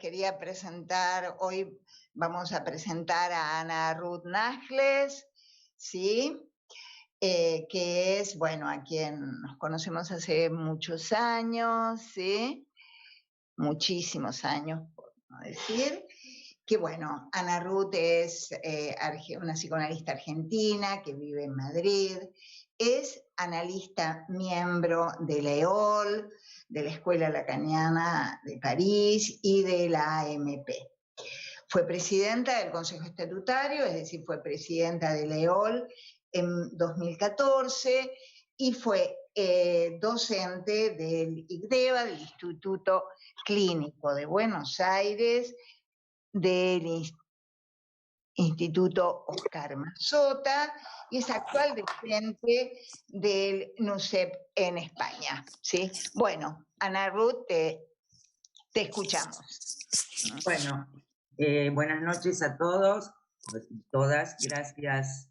quería presentar, hoy vamos a presentar a Ana Ruth Nájles, ¿sí? Que es, bueno, a quien nos conocemos hace muchos años, ¿sí? Muchísimos años, por no decir. Que bueno, Ana Ruth es una psicoanalista argentina que vive en Madrid, es analista miembro de la EOL, de la Escuela Lacaniana de París y de la AMP. Fue presidenta del Consejo Estatutario, es decir, fue presidenta de la EOL en 2014 y fue docente del ICDEVA, del Instituto Clínico de Buenos Aires, del Instituto Oscar Massota y es actual docente del NUCEP en España, ¿sí? Bueno, Ana Ruth, te escuchamos. Bueno, buenas noches a todos y todas. Gracias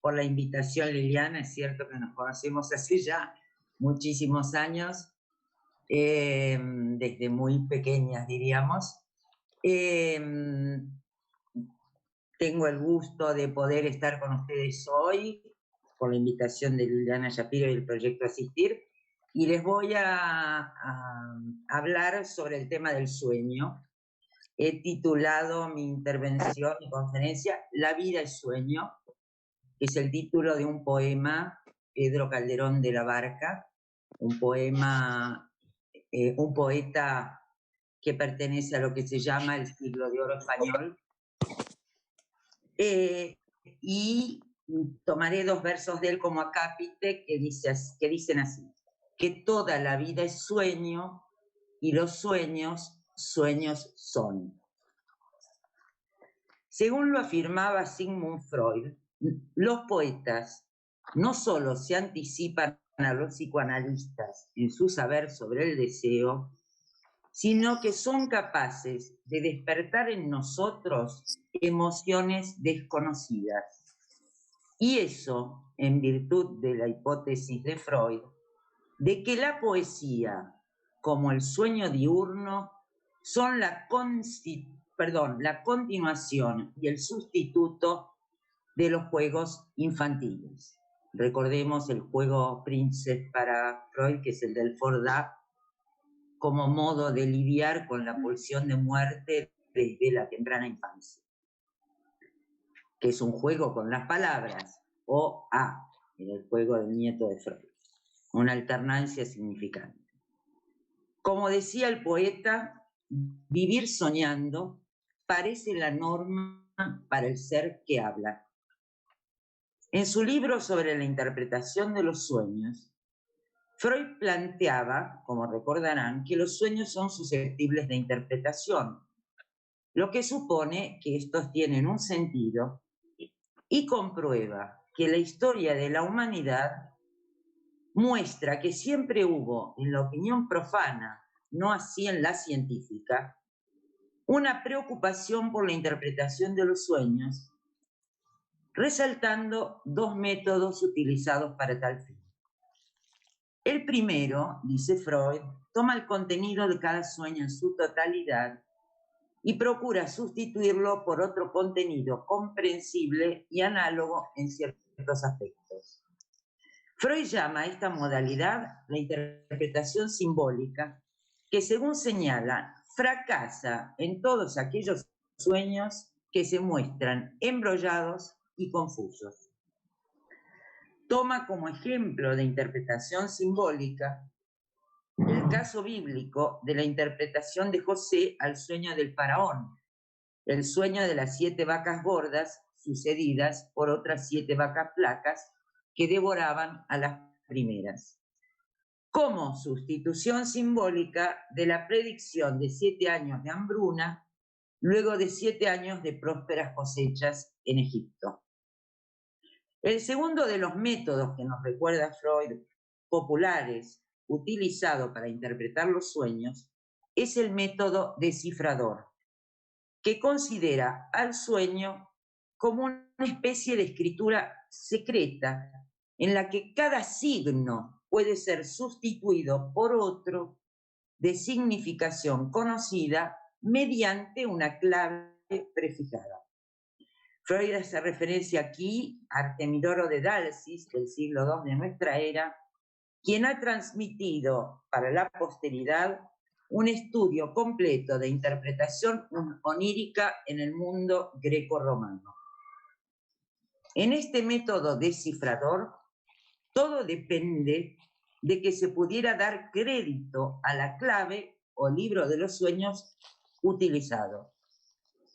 por la invitación, Liliana. Es cierto que nos conocemos hace ya muchísimos años, desde muy pequeñas, diríamos. Tengo el gusto de poder estar con ustedes hoy por la invitación de Liliana Shapiro y el proyecto Asistir, y les voy a hablar sobre el tema del sueño. He titulado mi intervención, mi conferencia, La vida es sueño, que es el título de un poema, Pedro Calderón de la Barca, un poema, un poeta que pertenece a lo que se llama el siglo de oro español. Y tomaré dos versos de él como acápite que dicen así: que toda la vida es sueño y los sueños, sueños son. Según lo afirmaba Sigmund Freud, los poetas no solo se anticipan a los psicoanalistas en su saber sobre el deseo, sino que son capaces de despertar en nosotros emociones desconocidas. Y eso en virtud de la hipótesis de Freud, de que la poesía, como el sueño diurno, son la continuación y el sustituto de los juegos infantiles. Recordemos el juego Prince para Freud, que es el del Fordá, como modo de lidiar con la pulsión de muerte desde la temprana infancia, que es un juego con las palabras, o A, en el juego del nieto de Freud, una alternancia significante. Como decía el poeta, vivir soñando parece la norma para el ser que habla. En su libro sobre la interpretación de los sueños, Freud planteaba, como recordarán, que los sueños son susceptibles de interpretación, lo que supone que estos tienen un sentido, y comprueba que la historia de la humanidad muestra que siempre hubo, en la opinión profana, no así en la científica, una preocupación por la interpretación de los sueños, resaltando dos métodos utilizados para tal fin. El primero, dice Freud, toma el contenido de cada sueño en su totalidad y procura sustituirlo por otro contenido comprensible y análogo en ciertos aspectos. Freud llama a esta modalidad la interpretación simbólica, que según señala, fracasa en todos aquellos sueños que se muestran embrollados y confusos. Toma como ejemplo de interpretación simbólica el caso bíblico de la interpretación de José al sueño del faraón, el sueño de las 7 vacas gordas sucedidas por otras 7 vacas flacas que devoraban a las primeras, como sustitución simbólica de la predicción de 7 años de hambruna luego de 7 años de prósperas cosechas en Egipto. El segundo de los métodos que nos recuerda Freud, populares, utilizado para interpretar los sueños, es el método descifrador, que considera al sueño como una especie de escritura secreta en la que cada signo puede ser sustituido por otro de significación conocida mediante una clave prefijada. Freud hace referencia aquí a Artemidoro de Dalsis, del siglo II de nuestra era, quien ha transmitido para la posteridad un estudio completo de interpretación onírica en el mundo greco-romano. En este método descifrador, todo depende de que se pudiera dar crédito a la clave o libro de los sueños utilizado,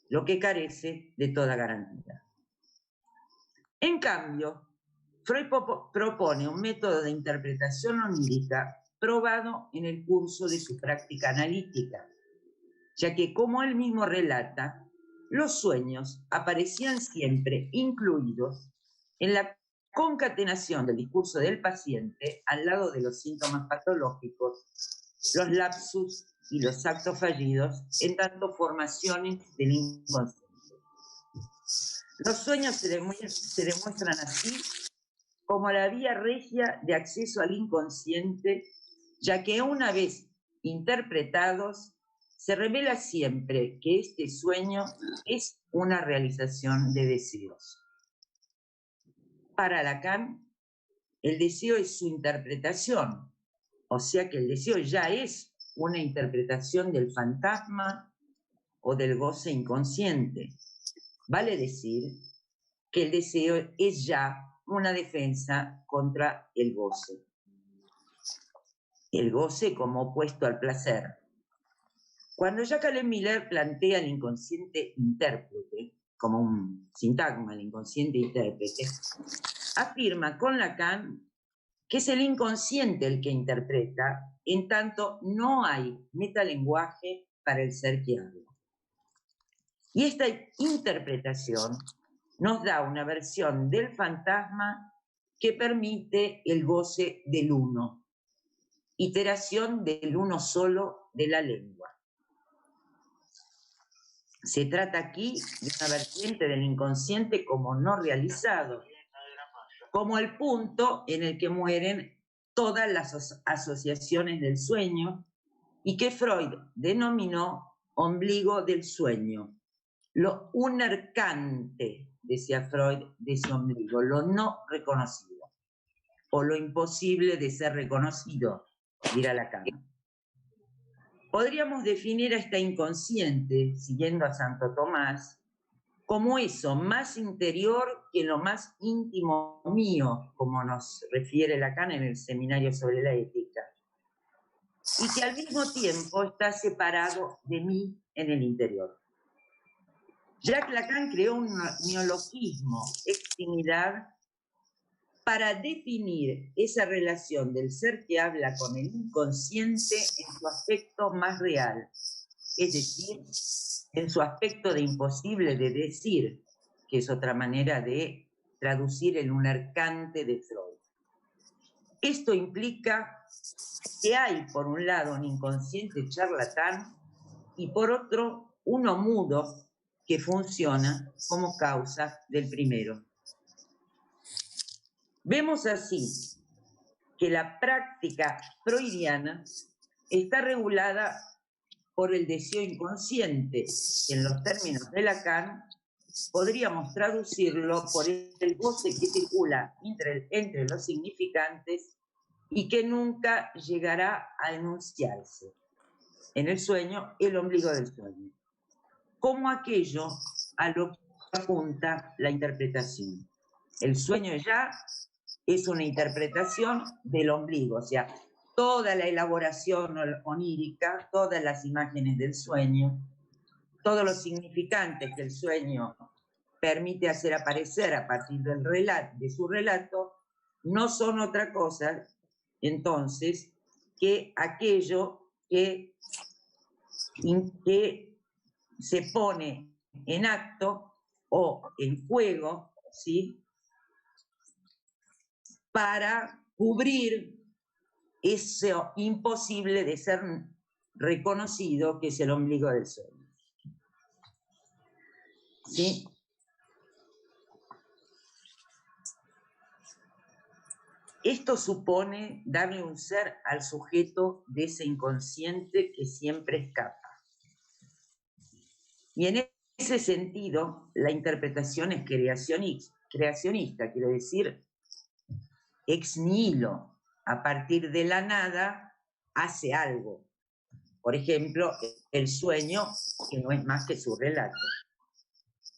lo que carece de toda garantía. En cambio, Freud propone un método de interpretación onírica probado en el curso de su práctica analítica, ya que, como él mismo relata, los sueños aparecían siempre incluidos en la concatenación del discurso del paciente al lado de los síntomas patológicos, los lapsus y los actos fallidos, en tanto formaciones del inconsciente. Los sueños se demuestran así como la vía regia de acceso al inconsciente, ya que una vez interpretados, se revela siempre que este sueño es una realización de deseos. Para Lacan, el deseo es su interpretación, o sea que el deseo ya es una interpretación del fantasma o del goce inconsciente. Vale decir que el deseo es ya una defensa contra el goce. El goce como opuesto al placer. Cuando Jacques Miller plantea el inconsciente intérprete, como un sintagma, el inconsciente intérprete, afirma con Lacan que es el inconsciente el que interpreta, en tanto no hay metalenguaje para el ser que habla. Y esta interpretación nos da una versión del fantasma que permite el goce del uno, iteración del uno solo de la lengua. Se trata aquí de una vertiente del inconsciente como no realizado, como el punto en el que mueren todas las asociaciones del sueño y que Freud denominó ombligo del sueño. Lo unercante, decía Freud, de ese ombligo, lo no reconocido, o lo imposible de ser reconocido, dirá Lacan. Podríamos definir a este inconsciente, siguiendo a Santo Tomás, como eso más interior que lo más íntimo mío, como nos refiere Lacan en el Seminario sobre la Ética, y que al mismo tiempo está separado de mí en el interior. Jacques Lacan creó un neologismo, extimidad, para definir esa relación del ser que habla con el inconsciente en su aspecto más real, es decir, en su aspecto de imposible de decir, que es otra manera de traducir el unercante de Freud. Esto implica que hay, por un lado, un inconsciente charlatán y, por otro, uno mudo que funciona como causa del primero. Vemos así que la práctica freudiana está regulada por el deseo inconsciente, que en los términos de Lacan podríamos traducirlo por el goce que circula entre los significantes y que nunca llegará a enunciarse. En el sueño, el ombligo del sueño, como aquello a lo que apunta la interpretación. El sueño ya es una interpretación del ombligo, o sea, toda la elaboración onírica, todas las imágenes del sueño, todos los significantes que el sueño permite hacer aparecer a partir del relato, de su relato, no son otra cosa, entonces, que aquello que se pone en acto o en juego, ¿sí?, para cubrir eso imposible de ser reconocido, que es el ombligo del sueño. ¿Sí? Esto supone darle un ser al sujeto de ese inconsciente que siempre escapa. Y en ese sentido, la interpretación es creacionista, quiere decir ex nihilo, a partir de la nada hace algo. Por ejemplo, el sueño, que no es más que su relato.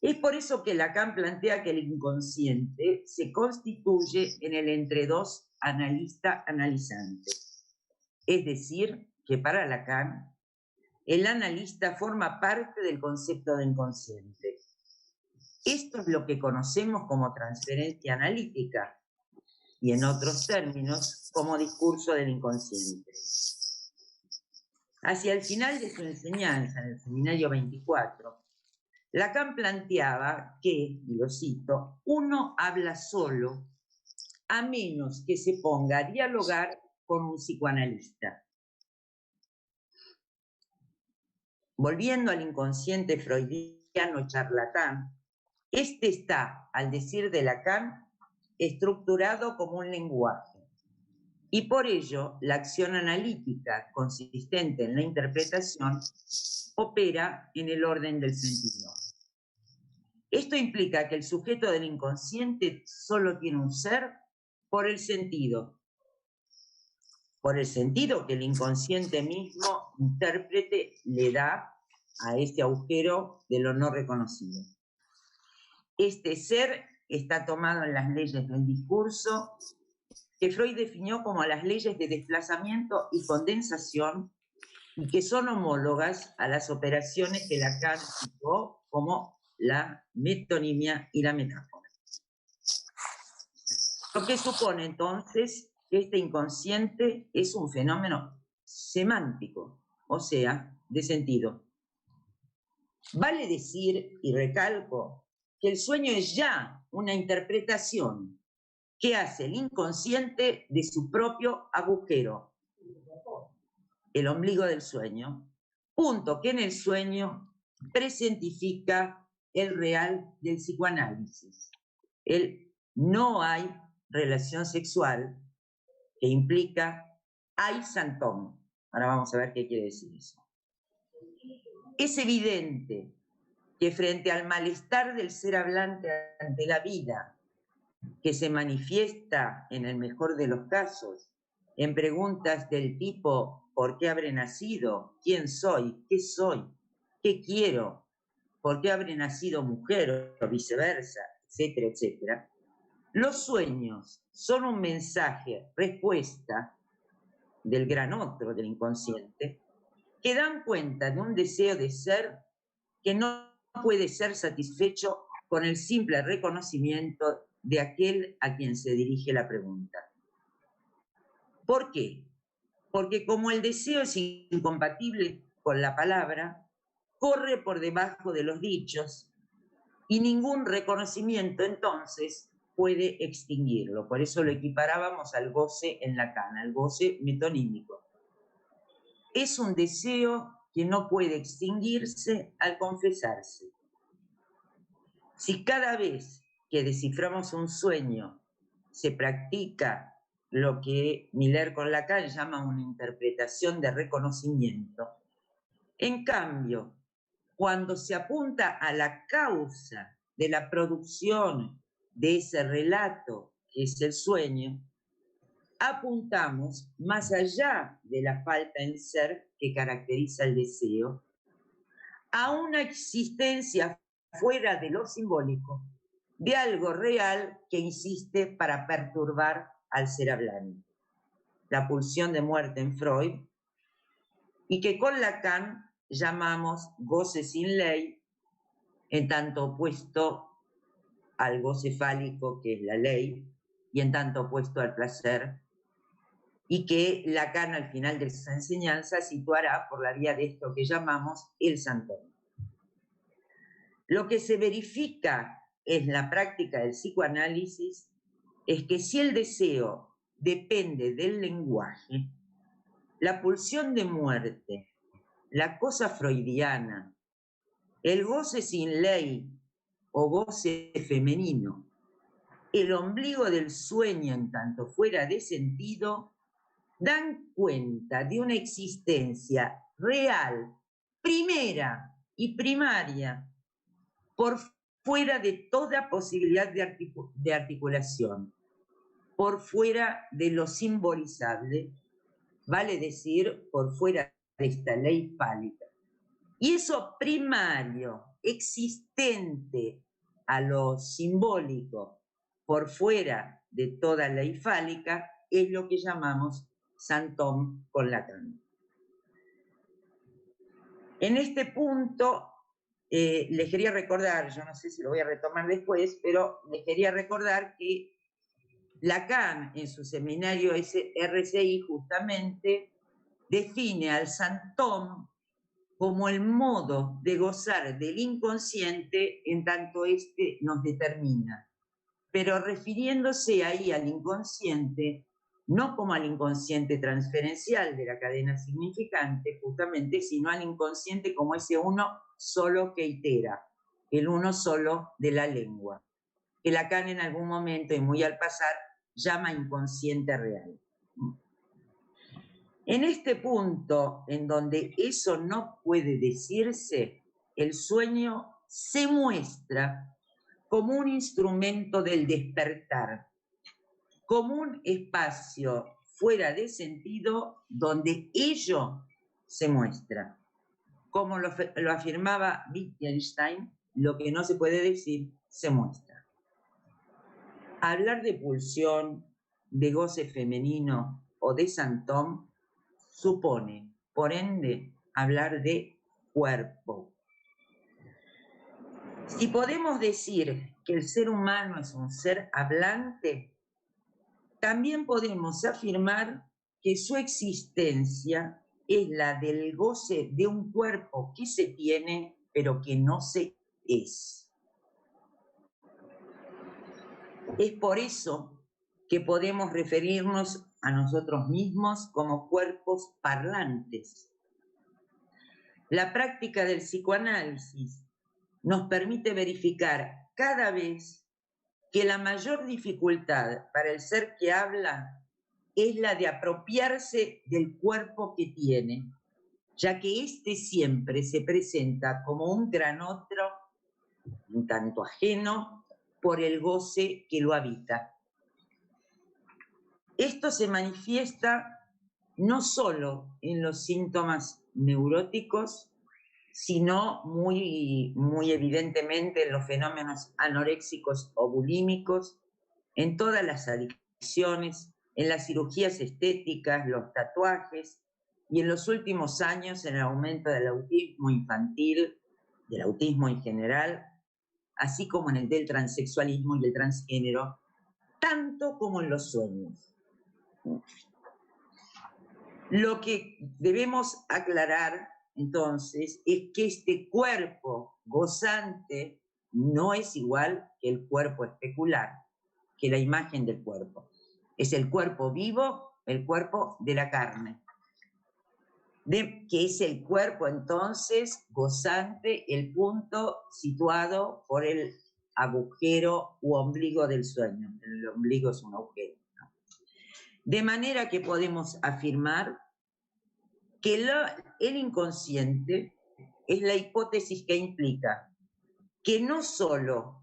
Es por eso que Lacan plantea que el inconsciente se constituye en el entre dos analista-analizante. Es decir, que para Lacan, el analista forma parte del concepto de inconsciente. Esto es lo que conocemos como transferencia analítica y, en otros términos, como discurso del inconsciente. Hacia el final de su enseñanza, en el seminario 24, Lacan planteaba que, y lo cito, uno habla solo a menos que se ponga a dialogar con un psicoanalista. Volviendo al inconsciente freudiano charlatán, este está, al decir de Lacan, estructurado como un lenguaje. Y por ello, la acción analítica consistente en la interpretación opera en el orden del sentido. Esto implica que el sujeto del inconsciente solo tiene un ser por el sentido que el inconsciente mismo, intérprete, le da a este agujero de lo no reconocido. Este ser está tomado en las leyes del discurso, que Freud definió como las leyes de desplazamiento y condensación, y que son homólogas a las operaciones que Lacan citó como la metonimia y la metáfora. Lo que supone entonces que este inconsciente es un fenómeno semántico, o sea, de sentido. Vale decir, y recalco, que el sueño es ya una interpretación que hace el inconsciente de su propio agujero, el ombligo del sueño, punto que en el sueño presentifica el real del psicoanálisis. El no hay relación sexual que implica hay santón. Ahora vamos a ver qué quiere decir eso. Es evidente que frente al malestar del ser hablante ante la vida, que se manifiesta en el mejor de los casos en preguntas del tipo ¿por qué habré nacido? ¿Quién soy? ¿Qué soy? ¿Qué quiero? ¿Por qué habré nacido mujer? O viceversa, etcétera, etcétera. Los sueños son un mensaje, respuesta del gran otro, del inconsciente, que dan cuenta de un deseo de ser que no puede ser satisfecho con el simple reconocimiento de aquel a quien se dirige la pregunta. ¿Por qué? Porque como el deseo es incompatible con la palabra, corre por debajo de los dichos y ningún reconocimiento entonces puede extinguirlo. Por eso lo equiparábamos al goce en Lacan, al goce metonímico. Es un deseo que no puede extinguirse al confesarse. Si cada vez que desciframos un sueño se practica lo que Miller con Lacan llama una interpretación de reconocimiento, en cambio, cuando se apunta a la causa de la producción de ese relato que es el sueño, apuntamos más allá de la falta en ser que caracteriza el deseo, a una existencia fuera de lo simbólico, de algo real que insiste para perturbar al ser hablante. La pulsión de muerte en Freud, y que con Lacan llamamos goce sin ley, en tanto opuesto al goce fálico, que es la ley, y en tanto opuesto al placer, y que Lacan al final de esa enseñanza situará por la vía de esto que llamamos el santón. Lo que se verifica en la práctica del psicoanálisis es que si el deseo depende del lenguaje, la pulsión de muerte, la cosa freudiana, el goce sin ley o goce femenino, el ombligo del sueño en tanto fuera de sentido, dan cuenta de una existencia real, primera y primaria, por fuera de toda posibilidad de articulación, por fuera de lo simbolizable, vale decir, por fuera de esta ley fálica. Y eso primario, existente a lo simbólico, por fuera de toda ley fálica, es lo que llamamos Saint-Homme con Lacan. En este punto, les quería recordar, yo no sé si lo voy a retomar después, pero les quería recordar que Lacan, en su seminario RCI, justamente define al Saint-Homme como el modo de gozar del inconsciente en tanto éste nos determina, pero refiriéndose ahí al inconsciente, no como al inconsciente transferencial de la cadena significante, justamente, sino al inconsciente como ese uno solo que itera, el uno solo de la lengua, que Lacan en algún momento y muy al pasar llama inconsciente real. En este punto, en donde eso no puede decirse, el sueño se muestra como un instrumento del despertar, como un espacio fuera de sentido donde ello se muestra. Como lo afirmaba Wittgenstein, lo que no se puede decir se muestra. Hablar de pulsión, de goce femenino o de Saint-Homme supone, por ende, hablar de cuerpo. Si podemos decir que el ser humano es un ser hablante, también podemos afirmar que su existencia es la del goce de un cuerpo que se tiene, pero que no se es. Es por eso que podemos referirnos a nosotros mismos como cuerpos parlantes. La práctica del psicoanálisis nos permite verificar cada vez que la mayor dificultad para el ser que habla es la de apropiarse del cuerpo que tiene, ya que éste siempre se presenta como un gran otro, un tanto ajeno, por el goce que lo habita. Esto se manifiesta no solo en los síntomas neuróticos, sino muy evidentemente en los fenómenos anoréxicos o bulímicos, en todas las adicciones, en las cirugías estéticas, los tatuajes, y en los últimos años en el aumento del autismo infantil, del autismo en general, así como en el del transexualismo y el transgénero, tanto como en los sueños. Lo que debemos aclarar, entonces, es que este cuerpo gozante no es igual que el cuerpo especular, que la imagen del cuerpo. Es el cuerpo vivo, el cuerpo de la carne. Que es el cuerpo, entonces, gozante, el punto situado por el agujero u ombligo del sueño. El ombligo es un agujero. De manera que podemos afirmar que el inconsciente es la hipótesis que implica que no solo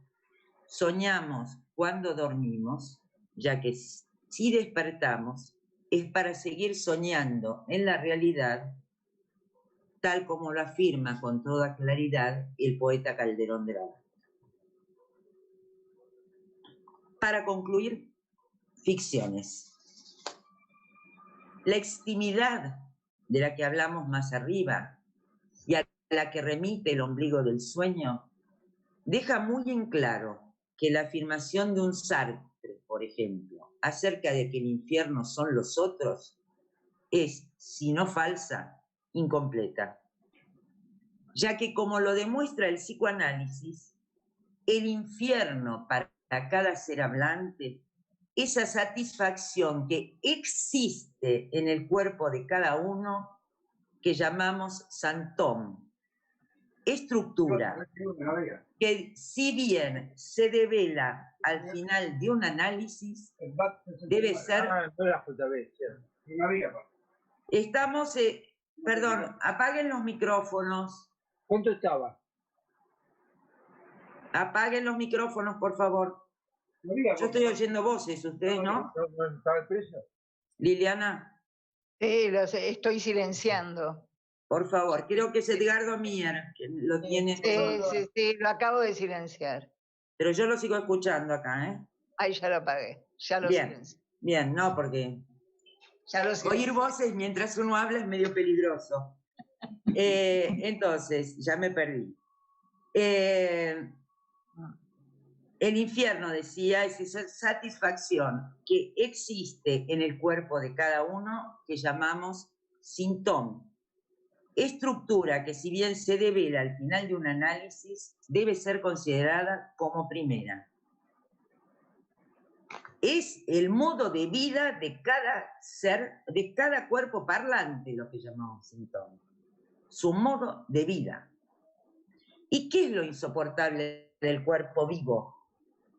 soñamos cuando dormimos, ya que si despertamos es para seguir soñando en la realidad, tal como lo afirma con toda claridad el poeta Calderón de la Barca. Para concluir, ficciones. La extimidad de la que hablamos más arriba y a la que remite el ombligo del sueño, deja muy en claro que la afirmación de un Sartre, por ejemplo, acerca de que el infierno son los otros, es, si no falsa, incompleta. Ya que, como lo demuestra el psicoanálisis, el infierno para cada ser hablante, esa satisfacción que existe en el cuerpo de cada uno, que llamamos Saint-Homme, estructura, que si bien se devela al final de un análisis, debe ser... Estamos... perdón, apaguen los micrófonos. ¿Cuánto estaba? Apaguen los micrófonos, por favor. No diga Yo estoy oyendo voces, ustedes, ¿no? ¿No estaba el precio? Liliana, Sí, los estoy silenciando. por favor. Creo que es Edgardo Mier, que lo tiene. Sí, lo acabo de silenciar. Pero yo lo sigo escuchando acá, ¿eh? Ahí ya lo apagué, ya lo silencié. Bien, no, porque Ya lo oír voces mientras uno habla es medio peligroso. Entonces, ya me perdí. El infierno, decía, es esa satisfacción que existe en el cuerpo de cada uno que llamamos síntoma. Estructura que, si bien se devela al final de un análisis, debe ser considerada como primera. Es el modo de vida de cada ser, de cada cuerpo parlante, lo que llamamos síntoma. Su modo de vida. ¿Y qué es lo insoportable del cuerpo vivo?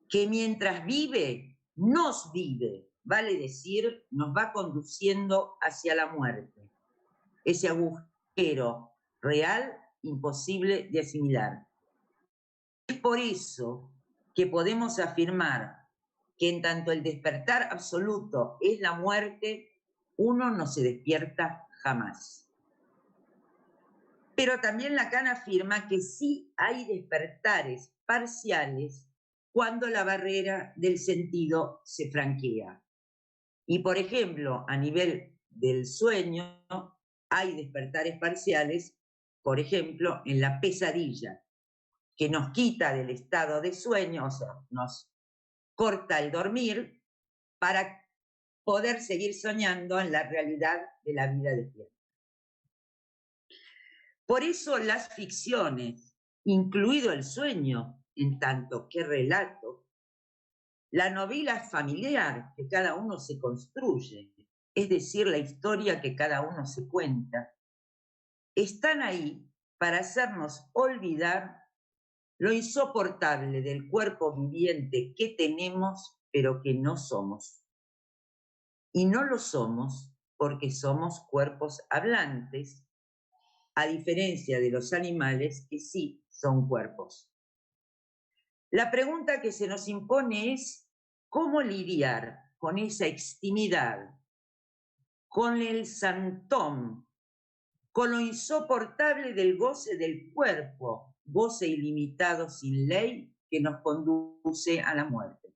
Que mientras vive, nos vive, vale decir, nos va conduciendo hacia la muerte. Ese agujero real, imposible de asimilar. Es por eso que podemos afirmar que en tanto el despertar absoluto es la muerte, uno no se despierta jamás. Pero también Lacan afirma que sí hay despertares parciales cuando la barrera del sentido se franquea. Y, por ejemplo, a nivel del sueño, hay despertares parciales, por ejemplo, en la pesadilla, que nos quita del estado de sueño, o sea, nos corta el dormir para poder seguir soñando en la realidad de la vida despierta. Por eso las ficciones, incluido el sueño, en tanto que relato, la novela familiar que cada uno se construye, es decir, la historia que cada uno se cuenta, están ahí para hacernos olvidar lo insoportable del cuerpo viviente que tenemos, pero que no somos. Y no lo somos porque somos cuerpos hablantes, a diferencia de los animales que sí son cuerpos. La pregunta que se nos impone es cómo lidiar con esa extimidad, con el santón, con lo insoportable del goce del cuerpo, goce ilimitado sin ley que nos conduce a la muerte.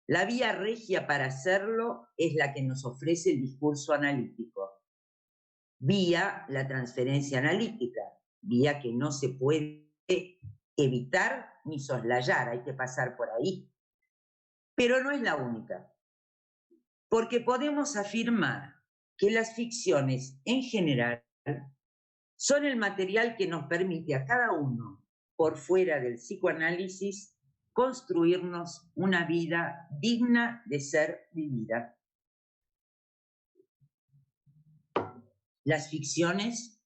La vía regia para hacerlo es la que nos ofrece el discurso analítico, vía la transferencia analítica, vía que no se puede evitar ni soslayar, hay que pasar por ahí. Pero no es la única, porque podemos afirmar que las ficciones en general son el material que nos permite a cada uno, por fuera del psicoanálisis, construirnos una vida digna de ser vivida. Las ficciones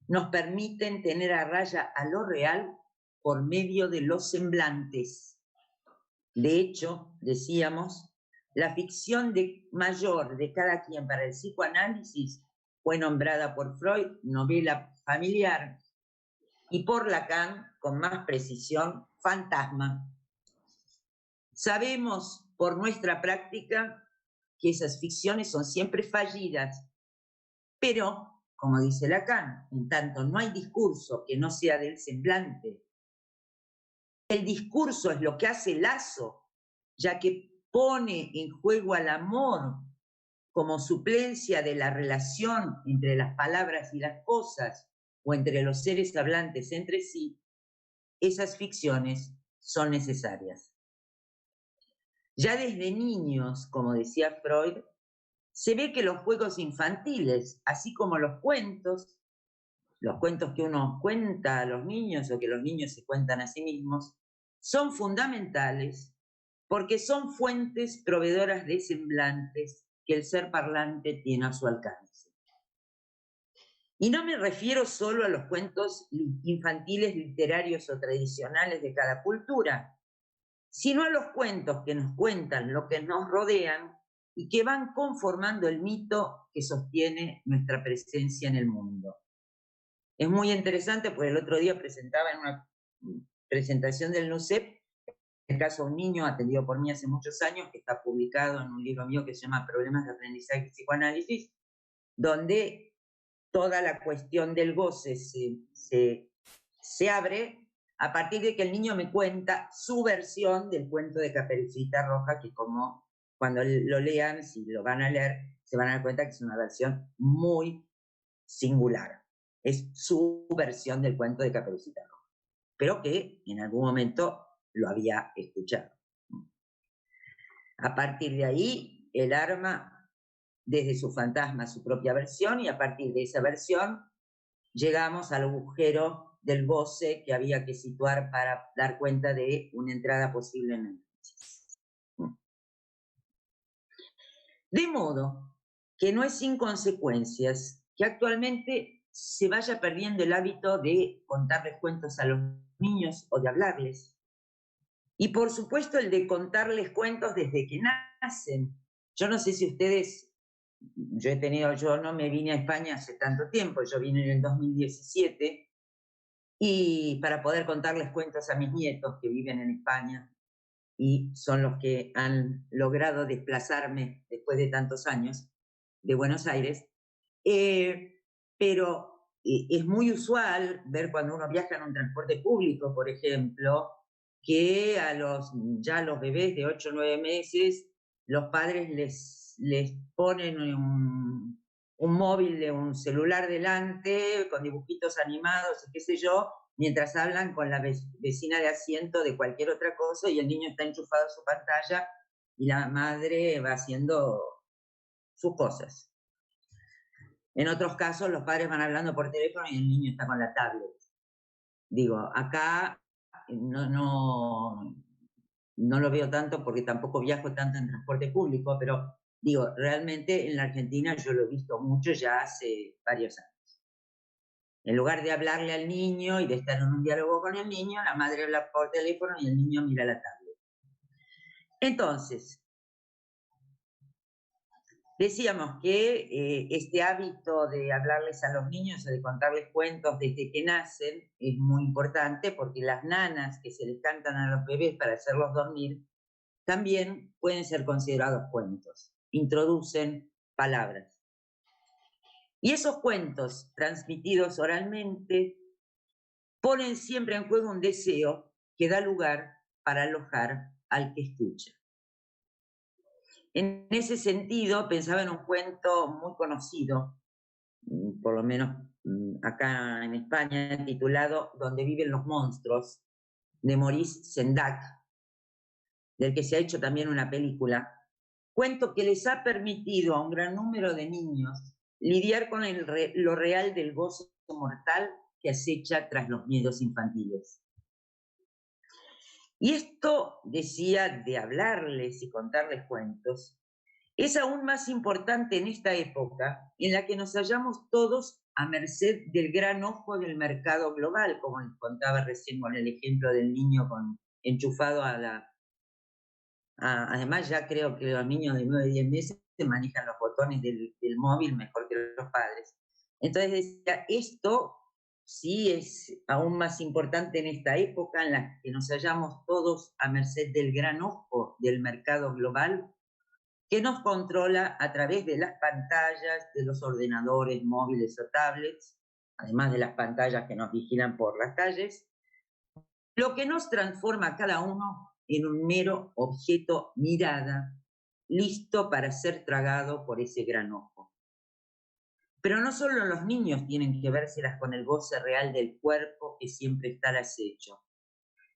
nos permiten tener a raya a lo real por medio de los semblantes. De hecho, decíamos, la ficción mayor de cada quien para el psicoanálisis fue nombrada por Freud novela familiar y por Lacan, con más precisión, fantasma. Sabemos por nuestra práctica que esas ficciones son siempre fallidas, pero, como dice Lacan, en tanto no hay discurso que no sea del semblante, el discurso es lo que hace lazo, ya que pone en juego al amor como suplencia de la relación entre las palabras y las cosas, o entre los seres hablantes entre sí, esas ficciones son necesarias. Ya desde niños, como decía Freud, se ve que los juegos infantiles, así como los cuentos que uno cuenta a los niños o que los niños se cuentan a sí mismos, son fundamentales porque son fuentes proveedoras de semblantes que el ser parlante tiene a su alcance. Y no me refiero solo a los cuentos infantiles, literarios o tradicionales de cada cultura, sino a los cuentos que nos cuentan lo que nos rodean y que van conformando el mito que sostiene nuestra presencia en el mundo. Es muy interesante porque el otro día presentaba en una presentación del NUCEP el caso de un niño atendido por mí hace muchos años, que está publicado en un libro mío que se llama Problemas de Aprendizaje y Psicoanálisis, donde toda la cuestión del goce se abre a partir de que el niño me cuenta su versión del cuento de Caperucita Roja, que como cuando lo lean, si lo van a leer, se van a dar cuenta que es una versión muy singular. Es su versión del cuento de Caperucita Roja, pero que en algún momento lo había escuchado. A partir de ahí, él arma desde su fantasma su propia versión y a partir de esa versión llegamos al agujero del goce que había que situar para dar cuenta de una entrada posible en el crisis. De modo que no es sin consecuencias que actualmente se vaya perdiendo el hábito de contarles cuentos a los niños o de hablarles. Y por supuesto el de contarles cuentos desde que nacen. Yo no sé si ustedes, yo no me vine a España hace tanto tiempo, yo vine en el 2017, y para poder contarles cuentos a mis nietos que viven en España y son los que han logrado desplazarme después de tantos años de Buenos Aires. Pero es muy usual ver cuando uno viaja en un transporte público, por ejemplo, que ya a los bebés de 8 o 9 meses, los padres les ponen un móvil de un celular delante, con dibujitos animados y qué sé yo, mientras hablan con la vecina de asiento de cualquier otra cosa y el niño está enchufado a su pantalla y la madre va haciendo sus cosas. En otros casos, los padres van hablando por teléfono y el niño está con la tablet. Digo, acá no lo veo tanto porque tampoco viajo tanto en transporte público, pero digo, realmente en la Argentina yo lo he visto mucho ya hace varios años. En lugar de hablarle al niño y de estar en un diálogo con el niño, la madre habla por teléfono y el niño mira la tablet. Entonces, decíamos que este hábito de hablarles a los niños o de contarles cuentos desde que nacen es muy importante porque las nanas que se les cantan a los bebés para hacerlos dormir también pueden ser considerados cuentos, introducen palabras. Y esos cuentos transmitidos oralmente ponen siempre en juego un deseo que da lugar para alojar al que escucha. En ese sentido, pensaba en un cuento muy conocido, por lo menos acá en España, titulado Donde viven los monstruos, de Maurice Sendak, del que se ha hecho también una película. Cuento que les ha permitido a un gran número de niños lidiar con lo real del gozo mortal que acecha tras los miedos infantiles. Y esto, decía, de hablarles y contarles cuentos, es aún más importante en esta época en la que nos hallamos todos a merced del gran ojo del mercado global, como les contaba recién con el ejemplo del niño enchufado además ya creo que los niños de 9 o 10 meses manejan los botones del móvil mejor que los padres. Entonces decía, esto sí es aún más importante en esta época en la que nos hallamos todos a merced del gran ojo del mercado global que nos controla a través de las pantallas, de los ordenadores móviles o tablets, además de las pantallas que nos vigilan por las calles, lo que nos transforma a cada uno en un mero objeto mirada, listo para ser tragado por ese gran ojo. Pero no solo los niños tienen que vérselas con el goce real del cuerpo que siempre está al acecho,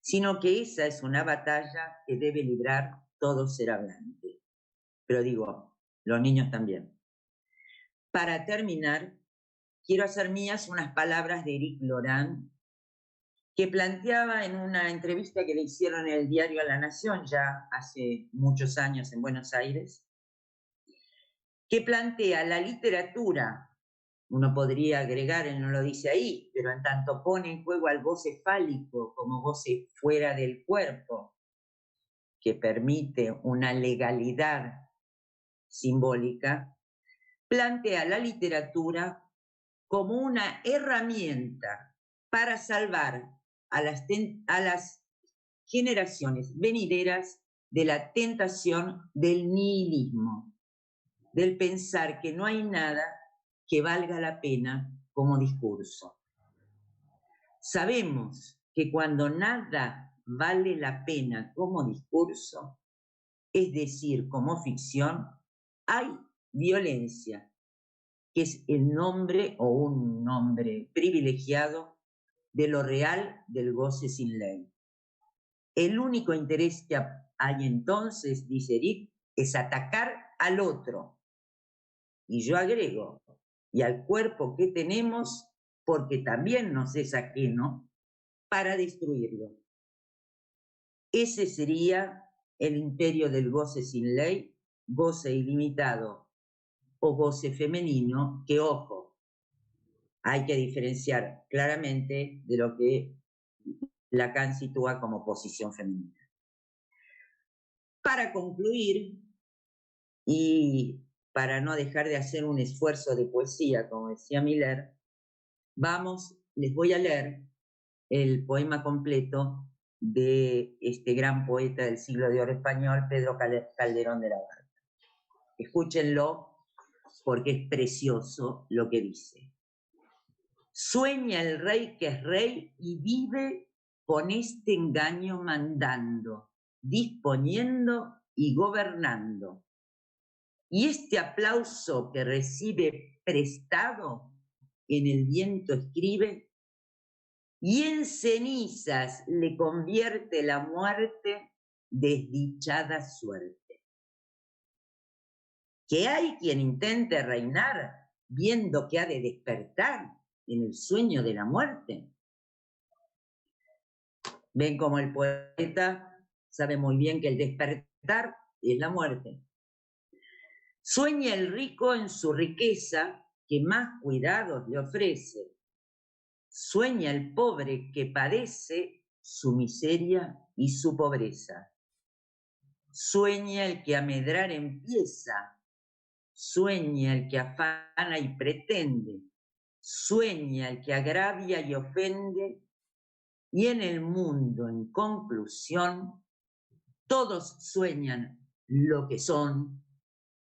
sino que esa es una batalla que debe librar todo ser hablante. Pero digo, los niños también. Para terminar, quiero hacer mías unas palabras de Éric Laurent, que planteaba en una entrevista que le hicieron en el diario La Nación ya hace muchos años en Buenos Aires, que plantea la literatura, uno podría agregar, él no lo dice ahí, pero en tanto pone en juego al goce fálico como goce fuera del cuerpo, que permite una legalidad simbólica, plantea la literatura como una herramienta para salvar a las generaciones venideras de la tentación del nihilismo, del pensar que no hay nada que valga la pena como discurso. Sabemos que cuando nada vale la pena como discurso, es decir, como ficción, hay violencia, que es el nombre o un nombre privilegiado de lo real del goce sin ley. El único interés que hay entonces, dice Eric, es atacar al otro. Y yo agrego, y al cuerpo que tenemos, porque también nos es ajeno, para destruirlo. Ese sería el imperio del goce sin ley, goce ilimitado o goce femenino, que, ojo, hay que diferenciar claramente de lo que Lacan sitúa como posición femenina. Para concluir, y para no dejar de hacer un esfuerzo de poesía, como decía Miller, les voy a leer el poema completo de este gran poeta del siglo de oro español, Pedro Calderón de la Barca. Escúchenlo porque es precioso lo que dice. Sueña el rey que es rey y vive con este engaño mandando, disponiendo y gobernando. Y este aplauso que recibe prestado en el viento escribe, y en cenizas le convierte la muerte, desdichada suerte. Que hay quien intente reinar viendo que ha de despertar en el sueño de la muerte. Ven como el poeta sabe muy bien que el despertar es la muerte. Sueña el rico en su riqueza que más cuidados le ofrece. Sueña el pobre que padece su miseria y su pobreza. Sueña el que a medrar empieza. Sueña el que afana y pretende. Sueña el que agravia y ofende. Y en el mundo, en conclusión, todos sueñan lo que son,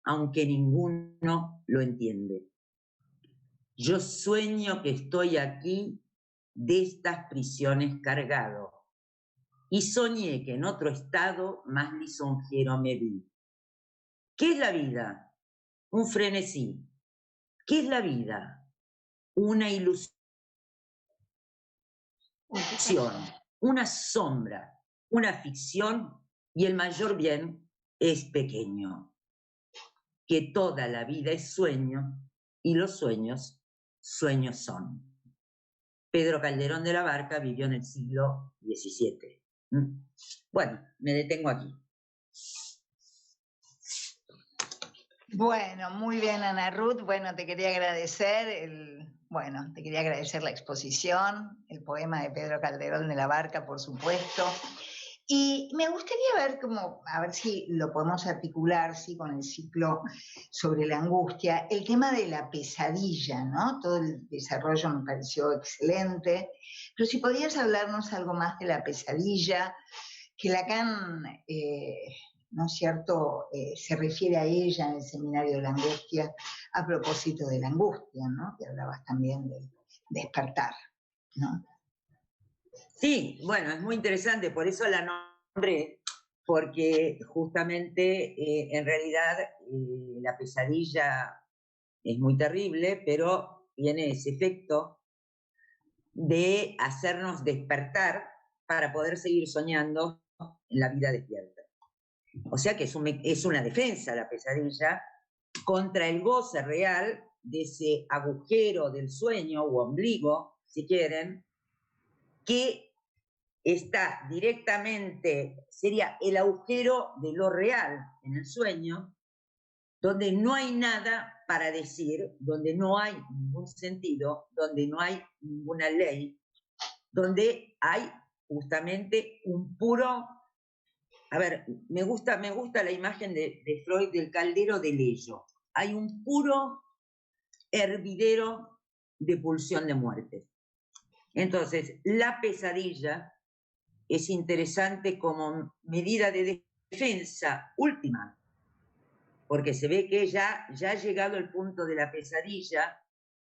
aunque ninguno lo entiende. Yo sueño que estoy aquí de estas prisiones cargado, y soñé que en otro estado más lisonjero me vi. ¿Qué es la vida? Un frenesí. ¿Qué es la vida? Una ilusión, una sombra, una ficción, y el mayor bien es pequeño. Que toda la vida es sueño, y los sueños, sueños son. Pedro Calderón de la Barca vivió en el siglo XVII. Bueno, me detengo aquí. Bueno, muy bien, Ana Ruth. Bueno, te quería agradecer la exposición, el poema de Pedro Calderón de la Barca, por supuesto. Y me gustaría ver a ver si lo podemos articular, ¿sí?, con el ciclo sobre la angustia, el tema de la pesadilla, ¿no? Todo el desarrollo me pareció excelente, pero si podías hablarnos algo más de la pesadilla, que Lacan, ¿no es cierto?, se refiere a ella en el Seminario de la Angustia a propósito de la angustia, ¿no?, que hablabas también del despertar, ¿no? Sí, bueno, es muy interesante, por eso la nombré, porque justamente en realidad la pesadilla es muy terrible, pero tiene ese efecto de hacernos despertar para poder seguir soñando en la vida despierta. O sea que es una defensa la pesadilla contra el goce real de ese agujero del sueño o ombligo, si quieren, que está directamente, sería el agujero de lo real en el sueño, donde no hay nada para decir, donde no hay ningún sentido, donde no hay ninguna ley, donde hay justamente un puro... A ver, me gusta la imagen de Freud del caldero del ello. Hay un puro hervidero de pulsión de muerte. Entonces, la pesadilla es interesante como medida de defensa última, porque se ve que ya ha llegado el punto de la pesadilla,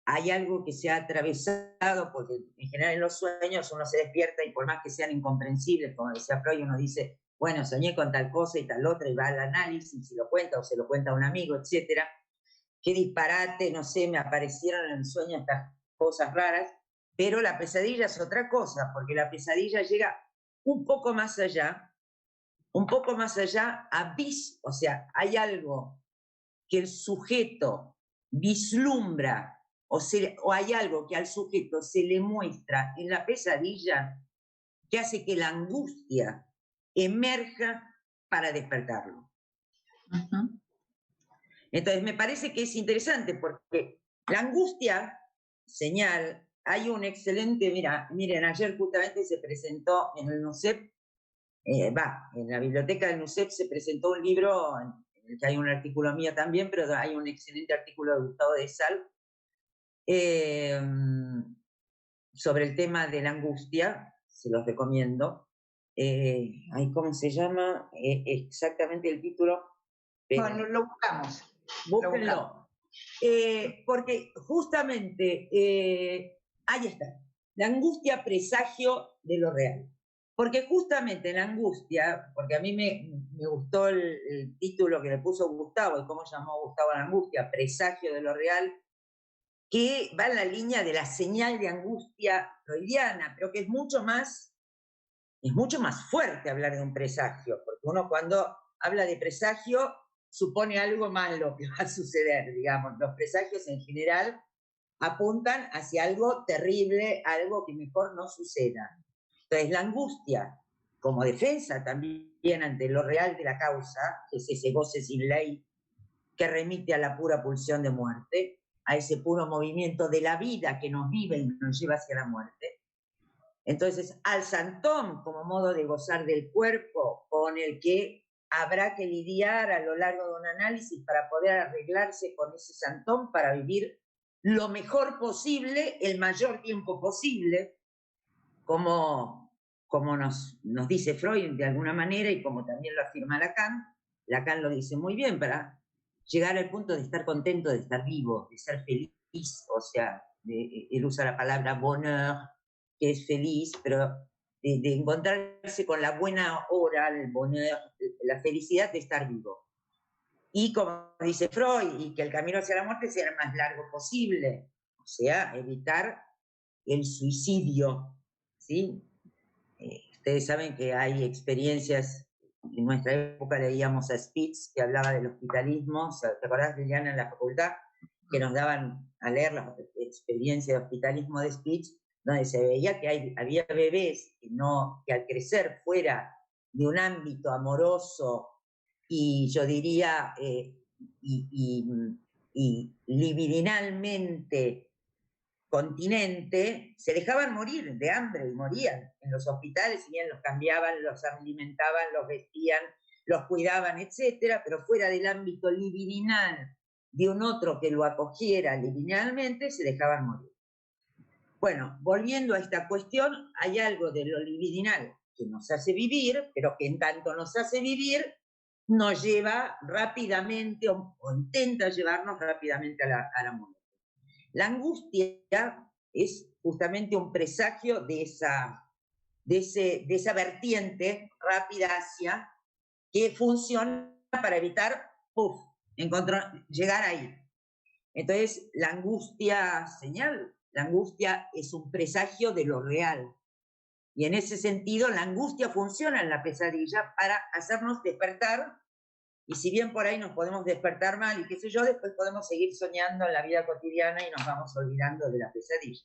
hay algo que se ha atravesado, porque en general en los sueños uno se despierta y por más que sean incomprensibles, como decía Freud, uno dice, bueno, soñé con tal cosa y tal otra, y va al análisis, y lo cuenta o se lo cuenta a un amigo, etcétera. Qué disparate, no sé, me aparecieron en el sueño estas cosas raras, pero la pesadilla es otra cosa, porque la pesadilla llega un poco más allá, o sea, hay algo que el sujeto vislumbra o hay algo que al sujeto se le muestra en la pesadilla que hace que la angustia emerja para despertarlo. Uh-huh. Entonces, me parece que es interesante porque la angustia, señal, hay un excelente, miren, ayer justamente se presentó en el NUCEP, en la biblioteca del NUCEP se presentó un libro en el que hay un artículo mío también, pero hay un excelente artículo de Gustavo de Sal sobre el tema de la angustia, se los recomiendo. ¿Cómo se llama? Exactamente el título. Bueno, lo buscamos. Búsquenlo. Porque justamente, ahí está, la angustia presagio de lo real. Porque justamente la angustia, porque a mí me gustó el título que le puso Gustavo, y cómo llamó Gustavo la angustia, presagio de lo real, que va en la línea de la señal de angustia freudiana, pero que es mucho más fuerte hablar de un presagio, porque uno cuando habla de presagio supone algo malo que va a suceder, digamos. Los presagios en general apuntan hacia algo terrible, algo que mejor no suceda. Entonces, la angustia, como defensa también ante lo real de la causa, que es ese goce sin ley que remite a la pura pulsión de muerte, a ese puro movimiento de la vida que nos vive y nos lleva hacia la muerte. Entonces, al santón como modo de gozar del cuerpo con el que habrá que lidiar a lo largo de un análisis para poder arreglarse con ese santón para vivir lo mejor posible, el mayor tiempo posible, como nos dice Freud de alguna manera y como también lo afirma Lacan. Lacan lo dice muy bien, para llegar al punto de estar contento, de estar vivo, de ser feliz, o sea, él usa la palabra bonheur, que es feliz, pero de encontrarse con la buena hora, el bonheur, la felicidad de estar vivo. Y como dice Freud, y que el camino hacia la muerte sea el más largo posible, o sea, evitar el suicidio, ¿sí? Ustedes saben que hay experiencias, en nuestra época leíamos a Spitz, que hablaba del hospitalismo, ¿te acordás, Liliana, en la facultad? Que nos daban a leer la experiencia de hospitalismo de Spitz, donde se veía que había bebés que al crecer fuera de un ámbito amoroso y yo diría y libidinalmente continente, se dejaban morir de hambre y morían en los hospitales, si bien los cambiaban, los alimentaban, los vestían, los cuidaban, etcétera, pero fuera del ámbito libidinal de un otro que lo acogiera libidinalmente, se dejaban morir. Bueno, volviendo a esta cuestión, hay algo de lo libidinal que nos hace vivir, pero que en tanto nos hace vivir, nos lleva rápidamente o intenta llevarnos rápidamente a la muerte. La angustia es justamente un presagio de esa vertiente rápida hacia que funciona para evitar llegar ahí. Entonces, la angustia es un presagio de lo real. Y en ese sentido, la angustia funciona en la pesadilla para hacernos despertar. Y si bien por ahí nos podemos despertar mal y qué sé yo, después podemos seguir soñando en la vida cotidiana y nos vamos olvidando de la pesadilla.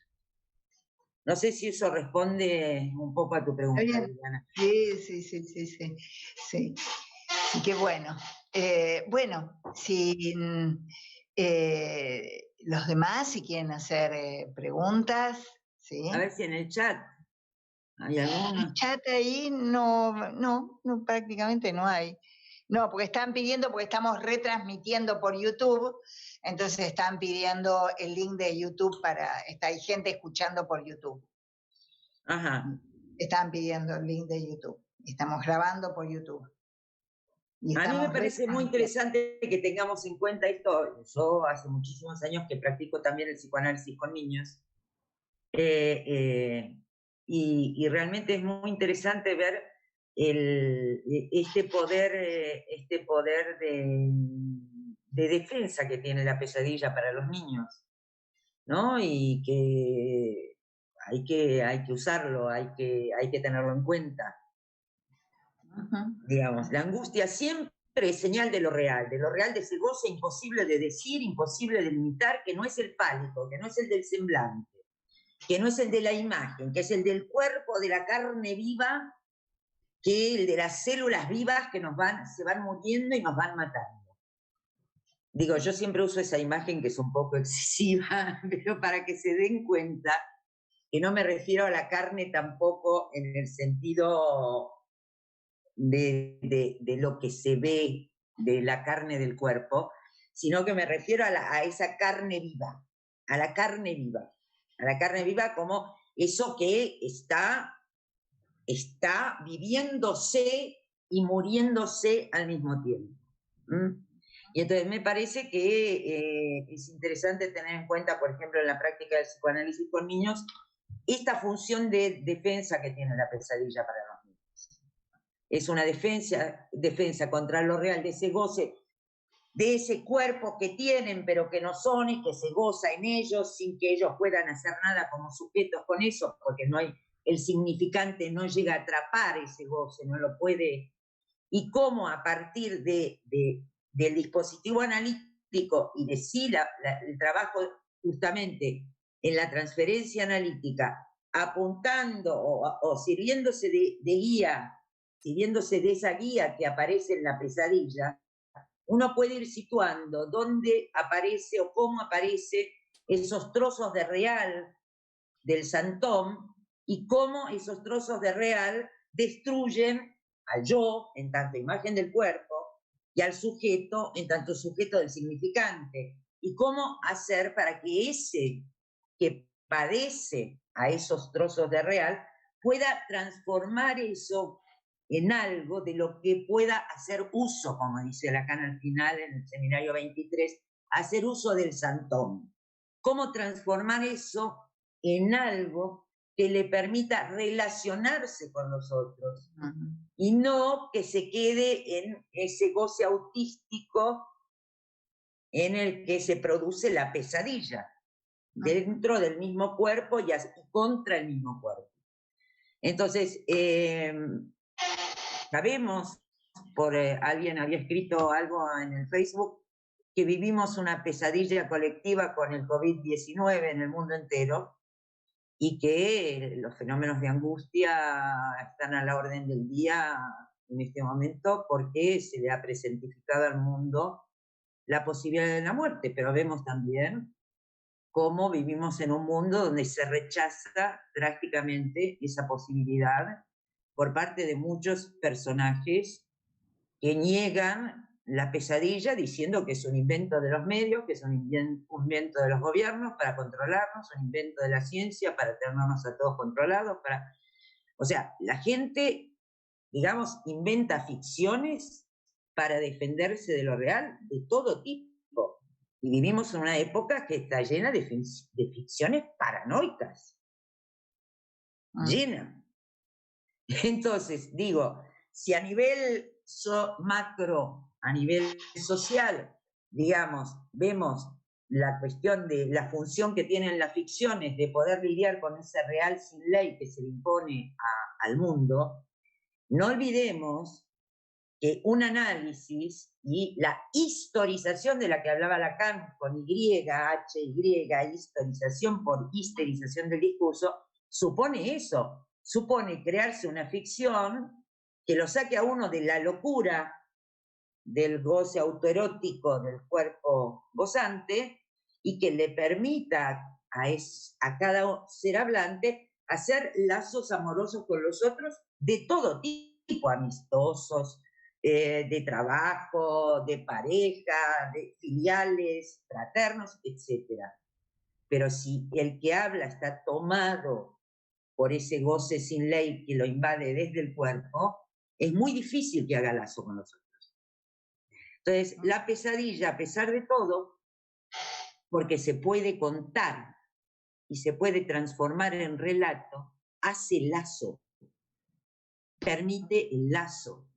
No sé si eso responde un poco a tu pregunta, Liliana. Sí, qué bueno. Bueno, si los demás, si quieren hacer preguntas, ¿sí? A ver si en el chat hay alguna. El chat ahí no, prácticamente no hay. No, porque están pidiendo, porque estamos retransmitiendo por YouTube, entonces están pidiendo el link de YouTube hay gente escuchando por YouTube. Ajá. Están pidiendo el link de YouTube. Estamos grabando por YouTube. A mí me parece muy interesante que tengamos en cuenta esto. Yo hace muchísimos años que practico también el psicoanálisis con niños. Y realmente es muy interesante ver este poder de defensa que tiene la pesadilla para los niños, ¿no? Y que hay que usarlo, hay que tenerlo en cuenta. Digamos, la angustia siempre es señal de lo real, de ese goce imposible de decir, imposible de limitar, que no es el pálido, que no es el del semblante, que no es el de la imagen, que es el del cuerpo, de la carne viva, que el de las células vivas que se van muriendo y nos van matando. Digo, yo siempre uso esa imagen que es un poco excesiva, pero para que se den cuenta que no me refiero a la carne tampoco en el sentido de lo que se ve de la carne del cuerpo, sino que me refiero a esa carne viva, a la carne viva como eso que está viviéndose y muriéndose al mismo tiempo. Y entonces me parece que es interesante tener en cuenta, por ejemplo, en la práctica del psicoanálisis con niños, esta función de defensa que tiene la pesadilla para los niños. Es una defensa contra lo real, de ese goce, de ese cuerpo que tienen pero que no son y que se goza en ellos sin que ellos puedan hacer nada como sujetos con eso, porque no hay, el significante no llega a atrapar ese goce, no lo puede. Y cómo a partir del dispositivo analítico y de sí el trabajo justamente en la transferencia analítica, apuntando o sirviéndose de guía, sirviéndose de esa guía que aparece en la pesadilla, uno puede ir situando dónde aparece o cómo aparece esos trozos de real del Santón y cómo esos trozos de real destruyen al yo en tanto imagen del cuerpo y al sujeto en tanto sujeto del significante, y cómo hacer para que ese que padece a esos trozos de real pueda transformar eso en algo de lo que pueda hacer uso, como dice Lacan al final en el seminario 23, hacer uso del Santón. Cómo transformar eso en algo que le permita relacionarse con los otros y no que se quede en ese goce autístico en el que se produce la pesadilla dentro del mismo cuerpo y contra el mismo cuerpo. Entonces, sabemos, alguien había escrito algo en el Facebook, que vivimos una pesadilla colectiva con el COVID-19 en el mundo entero y que los fenómenos de angustia están a la orden del día en este momento porque se le ha presentificado al mundo la posibilidad de la muerte, pero vemos también cómo vivimos en un mundo donde se rechaza drásticamente esa posibilidad por parte de muchos personajes que niegan la pesadilla diciendo que es un invento de los medios, que es un invento de los gobiernos para controlarnos, un invento de la ciencia para tenernos a todos controlados. O sea, la gente, digamos, inventa ficciones para defenderse de lo real de todo tipo. Y vivimos en una época que está llena de ficciones paranoicas. Llena. Entonces, digo, si a nivel macro, a nivel social, digamos, vemos la cuestión de la función que tienen las ficciones de poder lidiar con ese real sin ley que se le impone al mundo, no olvidemos que un análisis y la historización de la que hablaba Lacan con Y, historización por histerización del discurso, supone eso, supone crearse una ficción que lo saque a uno de la locura del goce autoerótico del cuerpo gozante y que le permita a cada ser hablante hacer lazos amorosos con los otros de todo tipo, amistosos, de trabajo, de pareja, de filiales, fraternos, etc. Pero si el que habla está tomado por ese goce sin ley que lo invade desde el cuerpo, es muy difícil que haga lazo con nosotros. Entonces, la pesadilla, a pesar de todo, porque se puede contar y se puede transformar en relato, hace lazo, permite el lazo.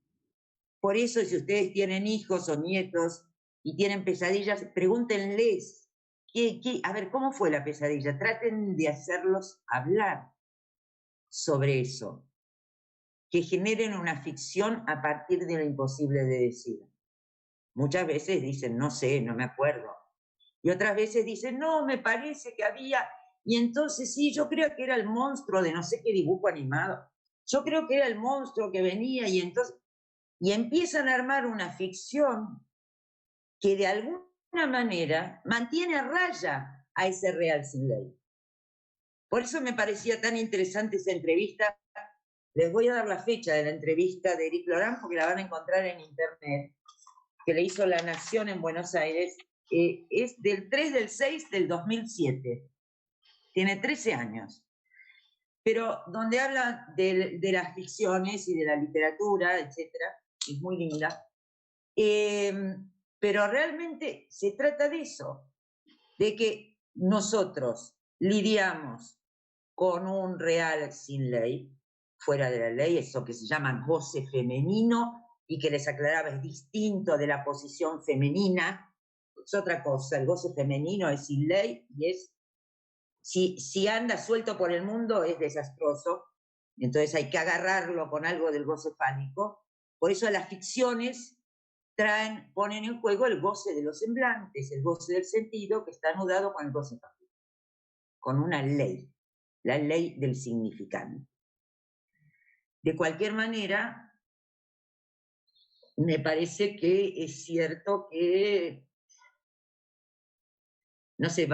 Por eso, si ustedes tienen hijos o nietos y tienen pesadillas, pregúntenles, a ver, ¿cómo fue la pesadilla? Traten de hacerlos hablar sobre eso, que generen una ficción a partir de lo imposible de decir. Muchas veces dicen, no sé, no me acuerdo. Y otras veces dicen, no, me parece que había... Y entonces sí, yo creo que era el monstruo de no sé qué dibujo animado. Yo creo que era el monstruo que venía y entonces... Y empiezan a armar una ficción que de alguna manera mantiene a raya a ese real sin ley. Por eso me parecía tan interesante esa entrevista. Les voy a dar la fecha de la entrevista de Eric Lorán porque la van a encontrar en internet, que le hizo La Nación en Buenos Aires. Es del 3/6 del 2007. Tiene 13 años. Pero donde habla de las ficciones y de la literatura, etc. Es muy linda. Pero realmente se trata de eso, de que nosotros lidiamos con un real sin ley, fuera de la ley, eso que se llama goce femenino, y que les aclaraba es distinto de la posición femenina, es otra cosa. El goce femenino es sin ley y es, si anda suelto por el mundo es desastroso, entonces hay que agarrarlo con algo del goce fálico. Por eso las ficciones ponen en juego el goce de los semblantes, el goce del sentido, que está anudado con el goce fálico, con una ley, la ley del significante. De cualquier manera, me parece que es cierto que, no sé,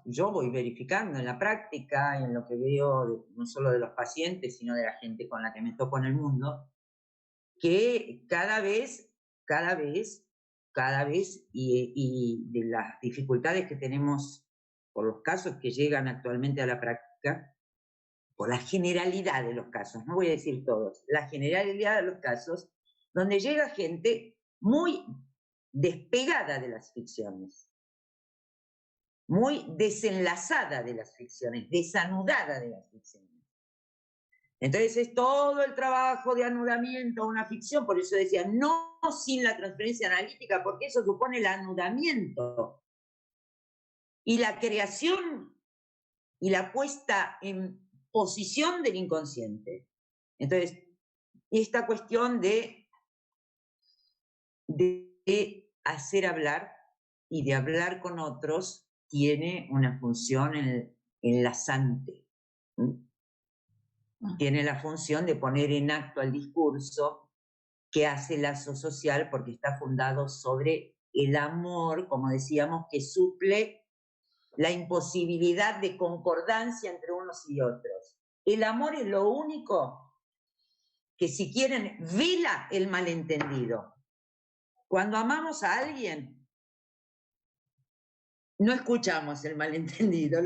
yo voy verificando en la práctica, en lo que veo, no solo de los pacientes, sino de la gente con la que me toco en el mundo, que cada vez, y de las dificultades que tenemos por los casos que llegan actualmente a la práctica, por la generalidad de los casos, no voy a decir todos, la generalidad de los casos, donde llega gente muy despegada de las ficciones, muy desenlazada de las ficciones, desanudada de las ficciones. Entonces es todo el trabajo de anudamiento a una ficción, por eso decía, no sin la transferencia analítica, porque eso supone el anudamiento y la creación y la puesta en posición del inconsciente. Entonces, esta cuestión de hacer hablar y de hablar con otros tiene una función enlazante. Tiene la función de poner en acto al discurso que hace lazo social porque está fundado sobre el amor, como decíamos, que suple la imposibilidad de concordancia entre unos y otros. El amor es lo único que, si quieren, vela el malentendido. Cuando amamos a alguien, no escuchamos el malentendido.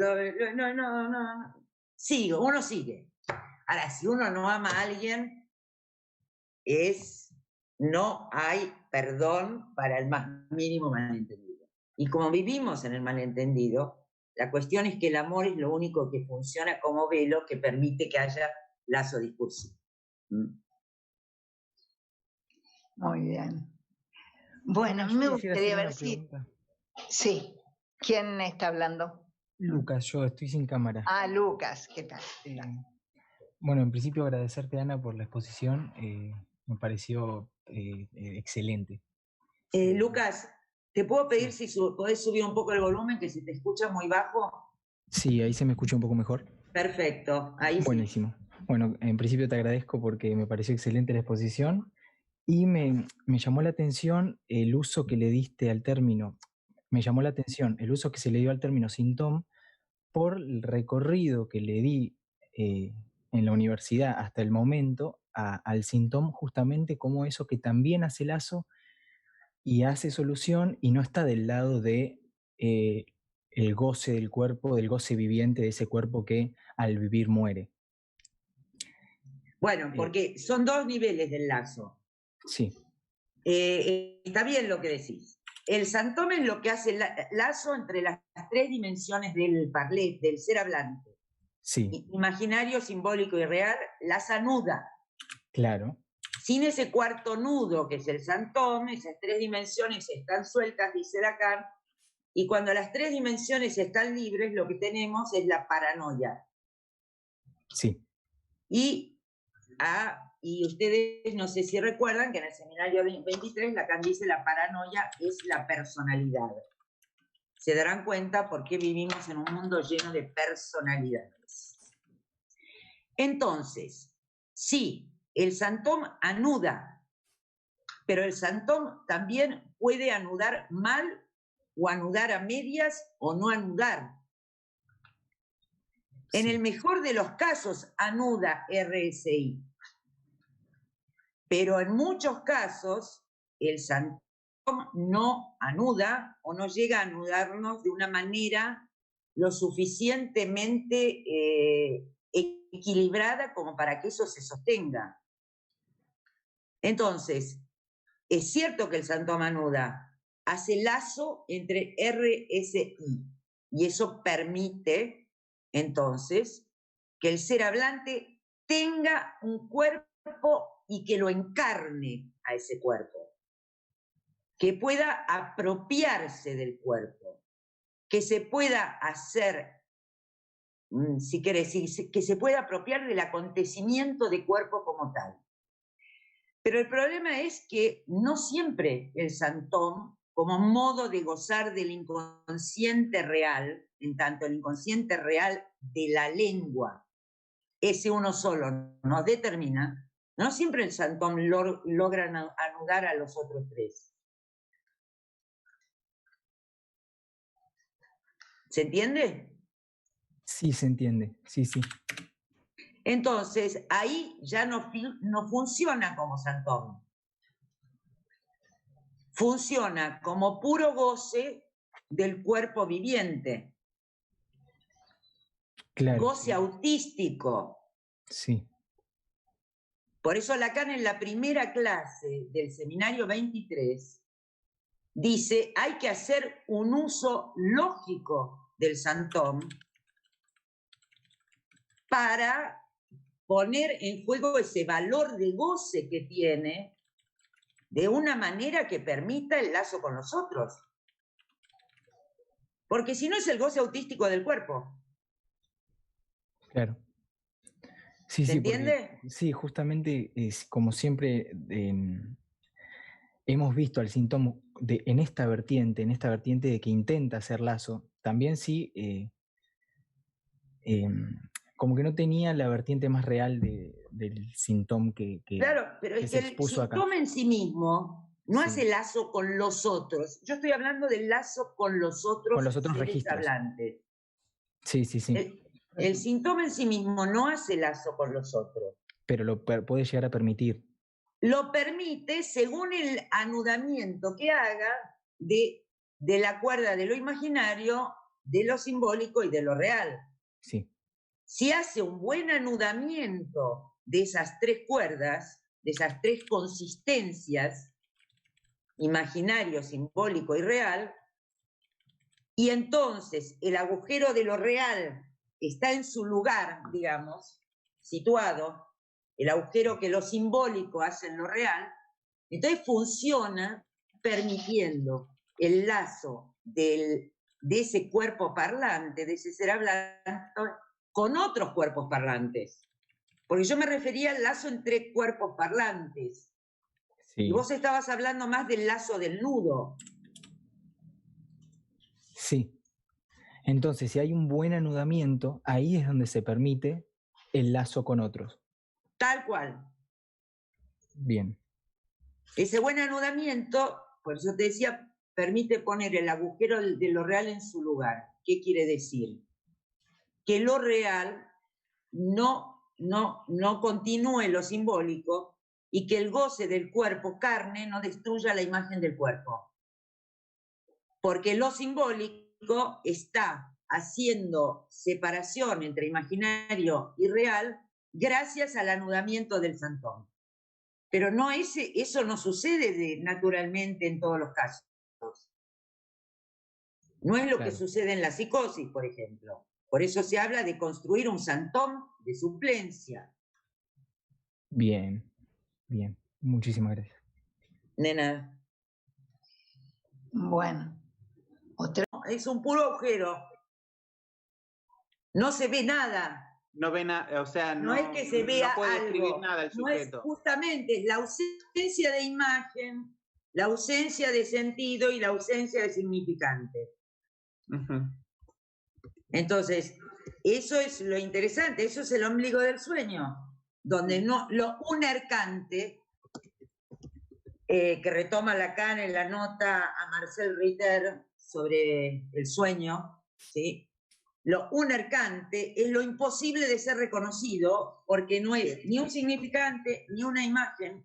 Uno sigue. Ahora, si uno no ama a alguien, no hay perdón para el más mínimo malentendido. Y como vivimos en el malentendido, la cuestión es que el amor es lo único que funciona como velo que permite que haya lazo discursivo. Muy bien. Bueno, a mí me gustaría ver si... Sí. ¿Quién está hablando? Lucas, yo estoy sin cámara. Ah, Lucas, ¿qué tal? Bueno, en principio agradecerte, Ana, por la exposición. Me pareció excelente. Lucas, ¿te puedo pedir si podés subir un poco el volumen, que se te escucha muy bajo? Sí, ahí se me escucha un poco mejor. Perfecto, ahí sí. Buenísimo. Bueno, en principio te agradezco porque me pareció excelente la exposición y me llamó la atención el uso que le diste al término. Me llamó la atención el uso que se le dio al término síntoma por el recorrido que le di en en la universidad hasta el momento al síntoma justamente como eso que también hace lazo y hace solución y no está del lado de el goce del cuerpo, del goce viviente de ese cuerpo que al vivir muere. Bueno, porque son dos niveles del lazo. Sí. Está bien lo que decís. El santoma es lo que hace lazo entre las tres dimensiones del parlet, del ser hablante. Sí. Imaginario, simbólico y real, las anuda. Claro. Sin ese cuarto nudo, que es el santoma, esas tres dimensiones están sueltas, dice Lacan, y cuando las tres dimensiones están libres, lo que tenemos es la paranoia. Sí. Y ustedes no sé si recuerdan que en el seminario 23 Lacan dice la paranoia es la personalidad. Se darán cuenta por qué vivimos en un mundo lleno de personalidades. Entonces, sí, el santoma anuda, pero el santoma también puede anudar mal o anudar a medias o no anudar. Sí. En el mejor de los casos anuda RSI, pero en muchos casos el santoma no anuda o no llega a anudarnos de una manera lo suficientemente equilibrada como para que eso se sostenga. Entonces, es cierto que el santoma anuda, hace lazo entre RSI y eso permite entonces que el ser hablante tenga un cuerpo y que lo encarne a ese cuerpo, que pueda apropiarse del cuerpo, que se pueda hacer, si querés, que se pueda apropiar del acontecimiento de cuerpo como tal. Pero el problema es que no siempre el santoma, como modo de gozar del inconsciente real, en tanto el inconsciente real de la lengua, ese uno solo nos determina, no siempre el santoma logra anudar a los otros tres. ¿Se entiende? Sí, se entiende, sí, sí. Entonces, ahí ya no funciona como santoma. Funciona como puro goce del cuerpo viviente. Claro. Goce autístico. Sí. Por eso Lacan en la primera clase del seminario 23 dice, hay que hacer un uso lógico del santoma para poner en juego ese valor de goce que tiene de una manera que permita el lazo con los otros. Porque si no es el goce autístico del cuerpo. Claro. Sí, ¿Se sí, entiende? Porque, sí, justamente, como siempre, hemos visto al síntoma en esta vertiente de que intenta hacer lazo, también sí, como que no tenía la vertiente más real del síntoma que claro, pero es que el síntoma en sí mismo no hace lazo con los otros. Yo estoy hablando del lazo con los otros seres registros hablantes. Sí, sí, sí. El síntoma en sí mismo no hace lazo con los otros. Pero lo puede llegar a permitir. Lo permite según el anudamiento que haga de la cuerda de lo imaginario, de lo simbólico y de lo real. Sí. Si hace un buen anudamiento de esas tres cuerdas, de esas tres consistencias, imaginario, simbólico y real, y entonces el agujero de lo real está en su lugar, digamos, situado, el agujero que lo simbólico hace en lo real, entonces funciona permitiendo el lazo de ese cuerpo parlante, de ese ser hablante, con otros cuerpos parlantes. Porque yo me refería al lazo entre cuerpos parlantes. Sí. Y vos estabas hablando más del lazo del nudo. Sí. Entonces, si hay un buen anudamiento, ahí es donde se permite el lazo con otros. Tal cual. Bien. Ese buen anudamiento, por eso te decía, permite poner el agujero de lo real en su lugar. ¿Qué quiere decir? Que lo real no no continúe lo simbólico y que el goce del cuerpo carne no destruya la imagen del cuerpo. Porque lo simbólico está haciendo separación entre imaginario y real gracias al anudamiento del santón. Pero no eso no sucede naturalmente en todos los casos. No es lo que sucede en la psicosis, por ejemplo. Por eso se habla de construir un santón de suplencia. Bien, bien. Muchísimas gracias. Nena. Bueno. Es un puro agujero. No se ve nada. No ve nada, o sea, no es que se vea no puede algo. describir nada el No es sujeto. justamente la ausencia de imagen, la ausencia de sentido y la ausencia de significante. Entonces, eso es lo interesante, eso es el ombligo del sueño, donde no lo unercante, que retoma Lacan en la nota a Marcel Ritter sobre el sueño, ¿sí? Lo unercante es lo imposible de ser reconocido porque no es ni un significante ni una imagen.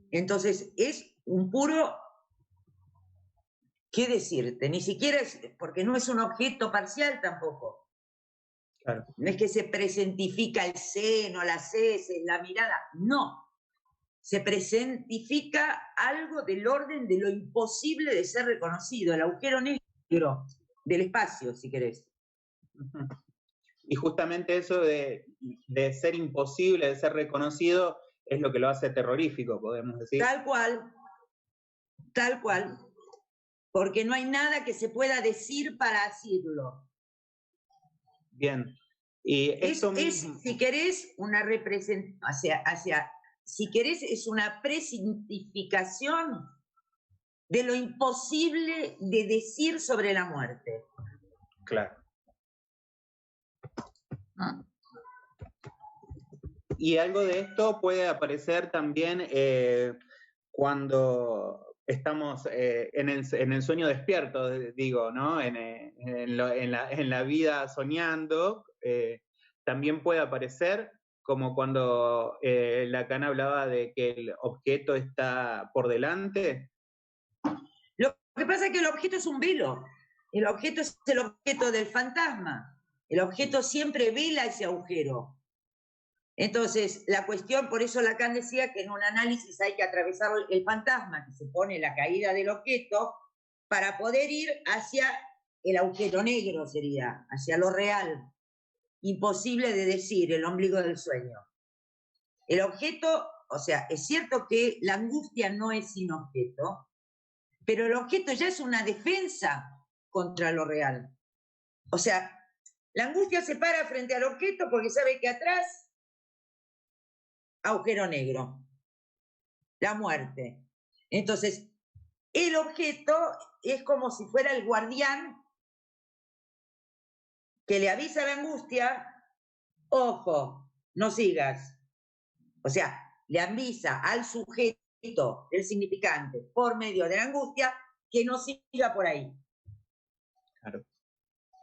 Entonces, es un puro... ¿Qué decirte? Ni siquiera es, porque no es un objeto parcial tampoco. Claro. No es que se presentifica el seno, las heces, la mirada, no. Se presentifica algo del orden de lo imposible de ser reconocido, el agujero negro del espacio, si querés. Y justamente eso de ser imposible, de ser reconocido, es lo que lo hace terrorífico, podemos decir. Tal cual. Porque no hay nada que se pueda decir para decirlo. Bien. Y esto mismo... si querés, una representación, si querés, es una presentificación de lo imposible de decir sobre la muerte. Claro. Y algo de esto puede aparecer también cuando estamos en el sueño despierto, digo, ¿no? En la vida soñando, también puede aparecer como cuando Lacan hablaba de que el objeto está por delante. Lo que pasa es que el objeto es un velo. El objeto es el objeto del fantasma. El objeto siempre vela ese agujero. Entonces, la cuestión, por eso Lacan decía que en un análisis hay que atravesar el fantasma, que supone la caída del objeto, para poder ir hacia el agujero negro, sería, hacia lo real. Imposible de decir, el ombligo del sueño. El objeto, o sea, es cierto que la angustia no es sin objeto, pero el objeto ya es una defensa contra lo real. O sea, la angustia se para frente al objeto porque sabe que atrás agujero negro, la muerte. Entonces, el objeto es como si fuera el guardián que le avisa a la angustia, ojo, no sigas. O sea, le avisa al sujeto del significante por medio de la angustia que no siga por ahí. Claro.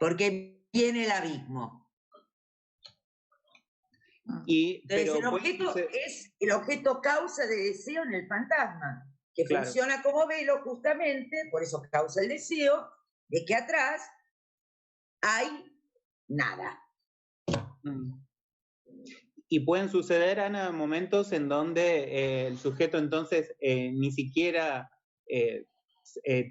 Porque viene el abismo. Entonces, el objeto causa de deseo en el fantasma, que funciona como velo justamente, por eso causa el deseo de que atrás hay nada. Y pueden suceder, Ana, momentos en donde el sujeto entonces ni siquiera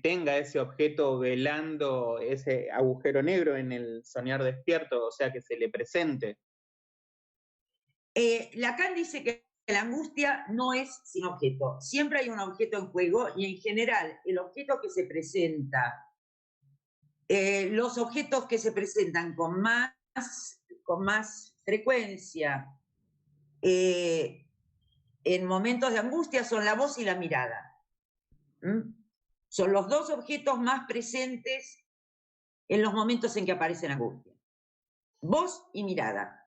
tenga ese objeto velando ese agujero negro en el soñar despierto, o sea, que se le presente. Lacan dice que la angustia no es sin objeto. Siempre hay un objeto en juego y en general el objeto que se presenta, los objetos que se presentan con más frecuencia en momentos de angustia son la voz y la mirada. Son los dos objetos más presentes en los momentos en que aparece la angustia. Voz y mirada.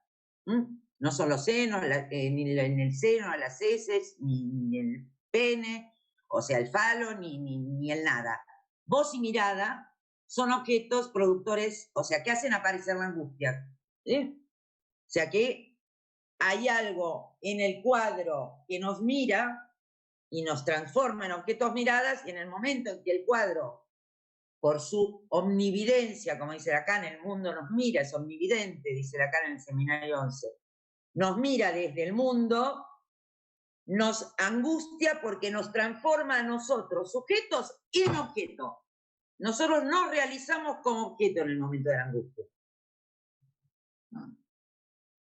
No son los senos, ni en el seno, las heces, ni el pene, o sea, el falo, ni el nada. Voz y mirada son objetos productores, o sea, que hacen aparecer la angustia. sea que hay algo en el cuadro que nos mira y nos transforma en objetos miradas, y en el momento en que el cuadro, por su omnividencia, como dice Lacan, el mundo nos mira, es omnividente, dice Lacan en el Seminario 11, nos mira desde el mundo, nos angustia porque nos transforma a nosotros, sujetos, en objeto. Nosotros nos realizamos como objeto en el momento de la angustia.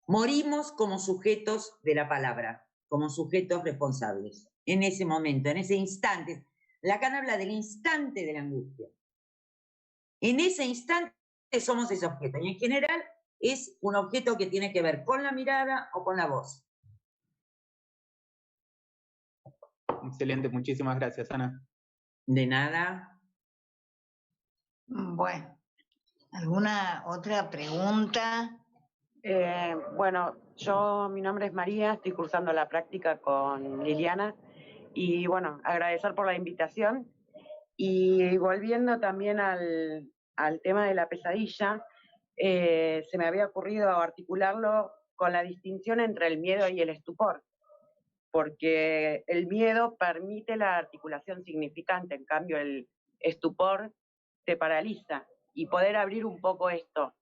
Morimos como sujetos de la palabra, como sujetos responsables. En ese momento, en ese instante. Lacan habla del instante de la angustia. En ese instante somos ese objeto. Y en general es un objeto que tiene que ver con la mirada o con la voz. Excelente, muchísimas gracias, Ana. De nada. Bueno, ¿alguna otra pregunta? Bueno, mi nombre es María, estoy cursando la práctica con Liliana y bueno, agradecer por la invitación y volviendo también al tema de la pesadilla, se me había ocurrido articularlo con la distinción entre el miedo y el estupor, porque el miedo permite la articulación significante, en cambio el estupor te paraliza, y poder abrir un poco esto.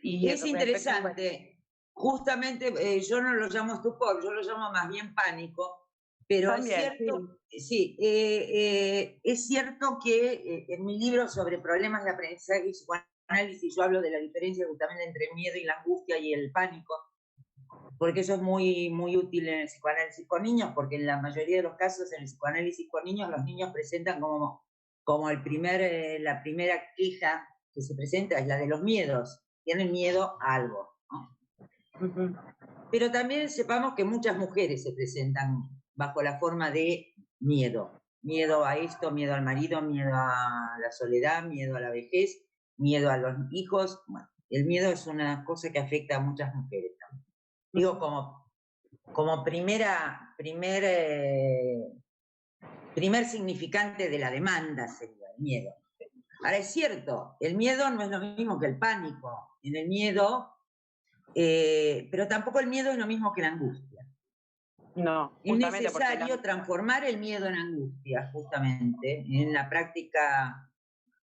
Y es interesante, justamente yo no lo llamo estupor, yo lo llamo más bien pánico, pero también, es cierto, sí, es cierto que en mi libro sobre problemas de aprendizaje y psicoanálisis yo hablo de la diferencia justamente entre el miedo y la angustia y el pánico, porque eso es muy, muy útil en el psicoanálisis con niños, porque en la mayoría de los casos en el psicoanálisis con niños los niños presentan como la primera queja que se presenta es la de los miedos. Tienen miedo a algo, ¿no? Pero también sepamos que muchas mujeres se presentan bajo la forma de miedo. Miedo a esto, miedo al marido, miedo a la soledad, miedo a la vejez, miedo a los hijos. Bueno, el miedo es una cosa que afecta a muchas mujeres también. Digo, como primer significante de la demanda sería el miedo. Ahora es cierto, el miedo no es lo mismo que el pánico. En el miedo, pero tampoco el miedo es lo mismo que la angustia. No, es necesario transformar el miedo en angustia, justamente, en la práctica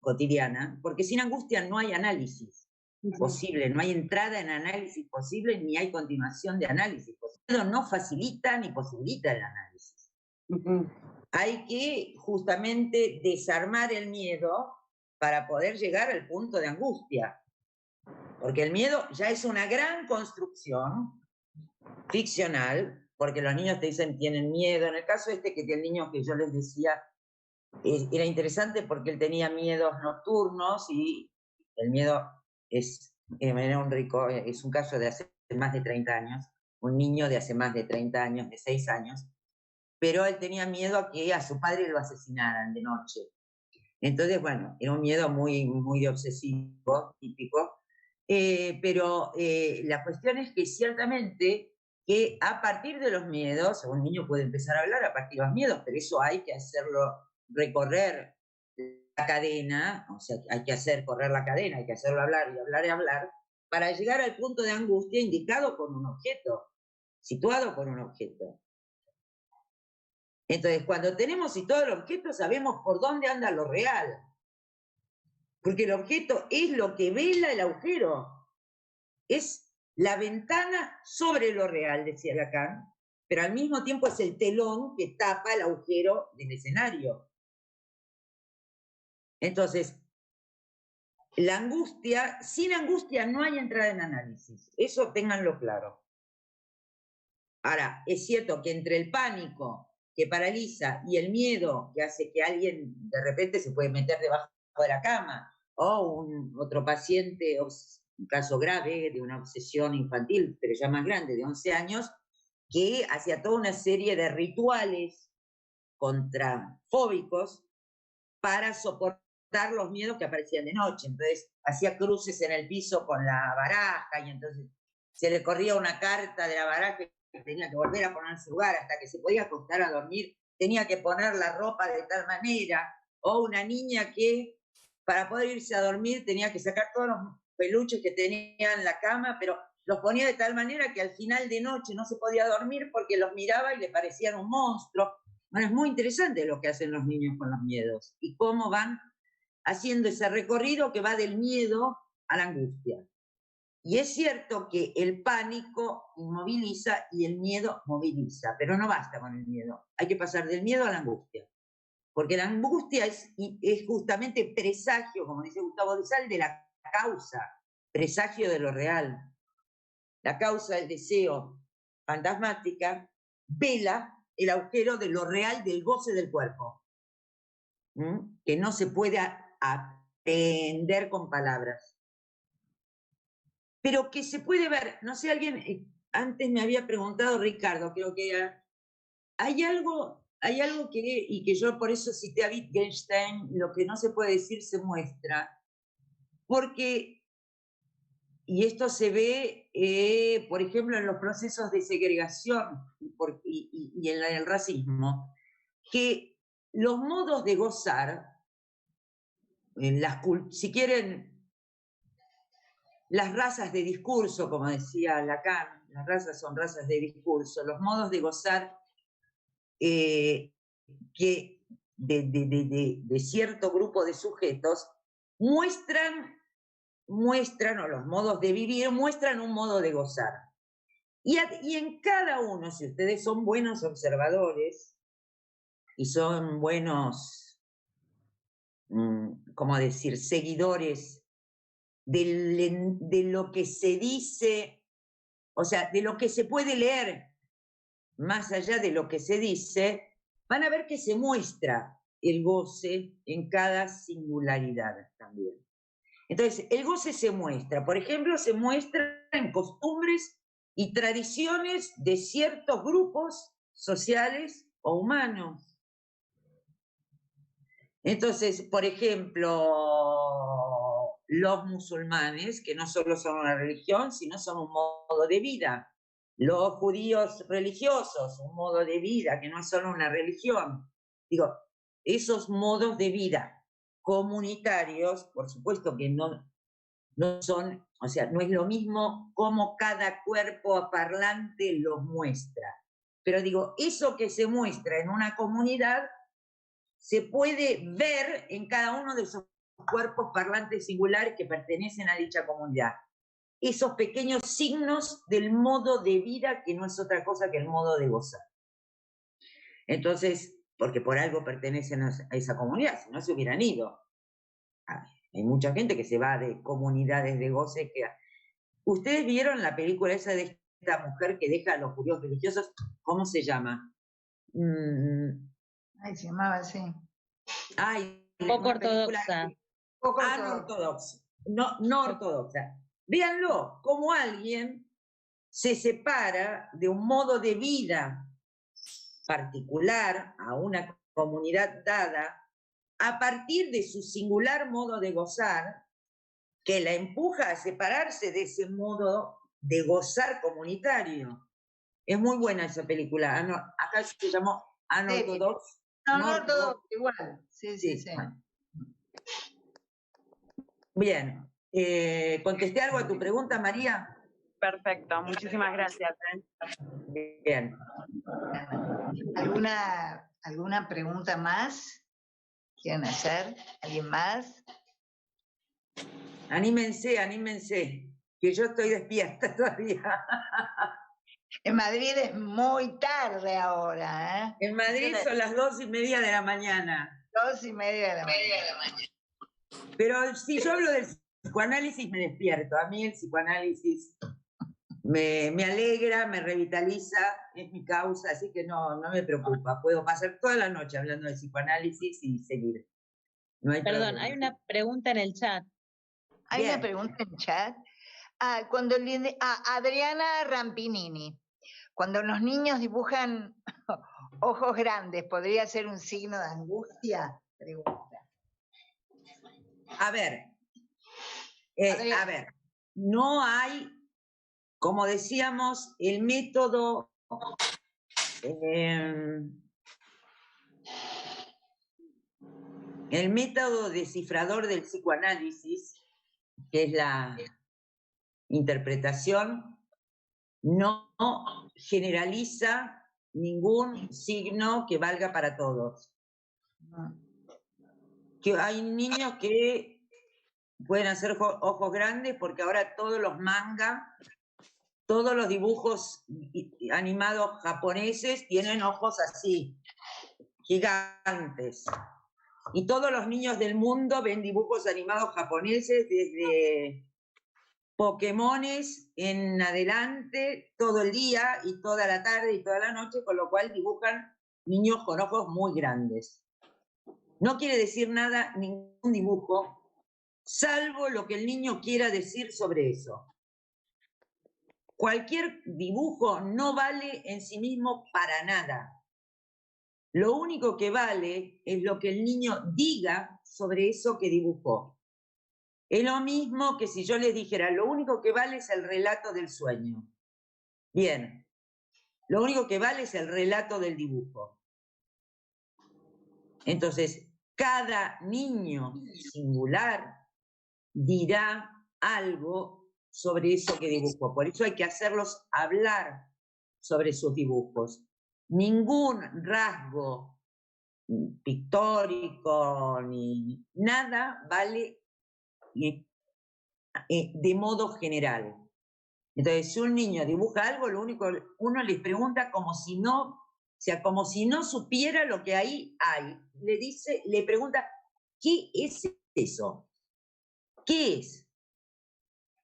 cotidiana, porque sin angustia no hay análisis posible, no hay entrada en análisis posible, ni hay continuación de análisis posible. El miedo no facilita ni posibilita el análisis. Hay que justamente desarmar el miedo para poder llegar al punto de angustia. Porque el miedo ya es una gran construcción ficcional, porque los niños te dicen tienen miedo. En el caso que el niño que yo les decía, era interesante porque él tenía miedos nocturnos y el miedo es un caso de hace más de 30 años, un niño de hace más de 30 años, de 6 años, pero él tenía miedo a que a su padre lo asesinaran de noche. Entonces, bueno, era un miedo muy, muy obsesivo, típico, pero la cuestión es que ciertamente que a partir de los miedos, un niño puede empezar a hablar a partir de los miedos, pero eso hay que hacerlo recorrer la cadena, o sea, hay que hacer correr la cadena, hay que hacerlo hablar y hablar y hablar, para llegar al punto de angustia indicado con un objeto, situado con un objeto. Entonces, cuando tenemos situado el objeto, sabemos por dónde anda lo real. Porque el objeto es lo que vela el agujero. Es la ventana sobre lo real, decía Lacan, pero al mismo tiempo es el telón que tapa el agujero del escenario. Entonces, la angustia, sin angustia no hay entrada en análisis. Eso ténganlo claro. Ahora, es cierto que entre el pánico que paraliza y el miedo que hace que alguien de repente se puede meter debajo de la cama, o otro paciente, un caso grave de una obsesión infantil, pero ya más grande, de 11 años, que hacía toda una serie de rituales contrafóbicos para soportar los miedos que aparecían de noche. Entonces hacía cruces en el piso con la baraja y entonces se le corría una carta de la baraja que tenía que volver a poner en su lugar hasta que se podía acostar a dormir, tenía que poner la ropa de tal manera, o una niña que para poder irse a dormir tenía que sacar todos peluches que tenía en la cama, pero los ponía de tal manera que al final de noche no se podía dormir porque los miraba y le parecían un monstruo. Bueno, es muy interesante lo que hacen los niños con los miedos y cómo van haciendo ese recorrido que va del miedo a la angustia. Y es cierto que el pánico inmoviliza y el miedo moviliza, pero no basta con el miedo. Hay que pasar del miedo a la angustia. Porque la angustia es justamente presagio, como dice Gustavo de Sal, de la causa, presagio de lo real. La causa del deseo fantasmática vela el agujero de lo real del goce del cuerpo, que no se puede aprender con palabras. Pero que se puede ver, no sé, alguien antes me había preguntado, Ricardo, creo que era, hay algo que yo por eso cité a Wittgenstein, lo que no se puede decir se muestra, porque, y esto se ve, por ejemplo, en los procesos de segregación y en el racismo, que los modos de gozar, si quieren, las razas de discurso, como decía Lacan, las razas son razas de discurso, los modos de gozar que de cierto grupo de sujetos muestran, o los modos de vivir, muestran un modo de gozar. Y en cada uno, si ustedes son buenos observadores y son buenos, ¿cómo decir?, seguidores de lo que se dice, o sea, de lo que se puede leer más allá de lo que se dice, van a ver que se muestra el goce en cada singularidad también. Entonces, el goce se muestra, por ejemplo, se muestra en costumbres y tradiciones de ciertos grupos sociales o humanos. Entonces, por ejemplo, los musulmanes, que no solo son una religión, sino son un modo de vida. Los judíos religiosos, un modo de vida, que no es solo una religión. Digo, esos modos de vida comunitarios, por supuesto que no son, o sea, no es lo mismo cómo cada cuerpo parlante los muestra. Pero digo, eso que se muestra en una comunidad se puede ver en cada uno de esos cuerpos parlantes singulares que pertenecen a dicha comunidad. Esos pequeños signos del modo de vida que no es otra cosa que el modo de gozar. Entonces, porque por algo pertenecen a esa comunidad, si no se hubieran ido. Hay mucha gente que se va de comunidades de goce. ¿Ustedes vieron la película esa de esta mujer que deja a los judíos religiosos? ¿Cómo se llama? Ay, se llamaba así. Ay, poco ortodoxa. No ortodoxa. No ortodoxa. Véanlo, cómo alguien se separa de un modo de vida particular a una comunidad dada a partir de su singular modo de gozar, que la empuja a separarse de ese modo de gozar comunitario. Es muy buena esa película. Acá se llamó Anortodox. No ortodoxo, igual. Sí. Bien. ¿Contesté algo a tu pregunta, María? Perfecto, muchísimas gracias. Bien. ¿Alguna pregunta más? ¿Quieren hacer? ¿Alguien más? Anímense, que yo estoy despierta todavía. En Madrid es muy tarde ahora, ¿eh? En Madrid son las 2:30 de la mañana. 2:30 de la mañana. Pero si yo hablo del psicoanálisis me despierto. A mí el psicoanálisis me alegra, me revitaliza, es mi causa, así que no me preocupa. Puedo pasar toda la noche hablando de psicoanálisis y seguir. No hay Perdón, problema. hay una pregunta en el chat. Hay una pregunta en el chat. Adriana Rampinini. Cuando los niños dibujan ojos grandes, ¿podría ser un signo de angustia? Pregunta. A ver, no hay, como decíamos, el método descifrador del psicoanálisis, que es la interpretación no generaliza ningún signo que valga para todos. Que hay niños que pueden hacer ojos grandes porque ahora todos los mangas, todos los dibujos animados japoneses tienen ojos así, gigantes. Y todos los niños del mundo ven dibujos animados japoneses desde Pokémones en adelante, todo el día y toda la tarde y toda la noche, con lo cual dibujan niños con ojos muy grandes. No quiere decir nada ningún dibujo, salvo lo que el niño quiera decir sobre eso. Cualquier dibujo no vale en sí mismo para nada. Lo único que vale es lo que el niño diga sobre eso que dibujó. Es lo mismo que si yo les dijera, lo único que vale es el relato del sueño. Bien, lo único que vale es el relato del dibujo. Entonces, cada niño singular dirá algo sobre eso que dibujó. Por eso hay que hacerlos hablar sobre sus dibujos. Ningún rasgo pictórico ni nada vale de modo general. Entonces, si un niño dibuja algo, lo único uno les pregunta como si no supiera lo que ahí hay. Le pregunta, ¿qué es eso? ¿Qué es?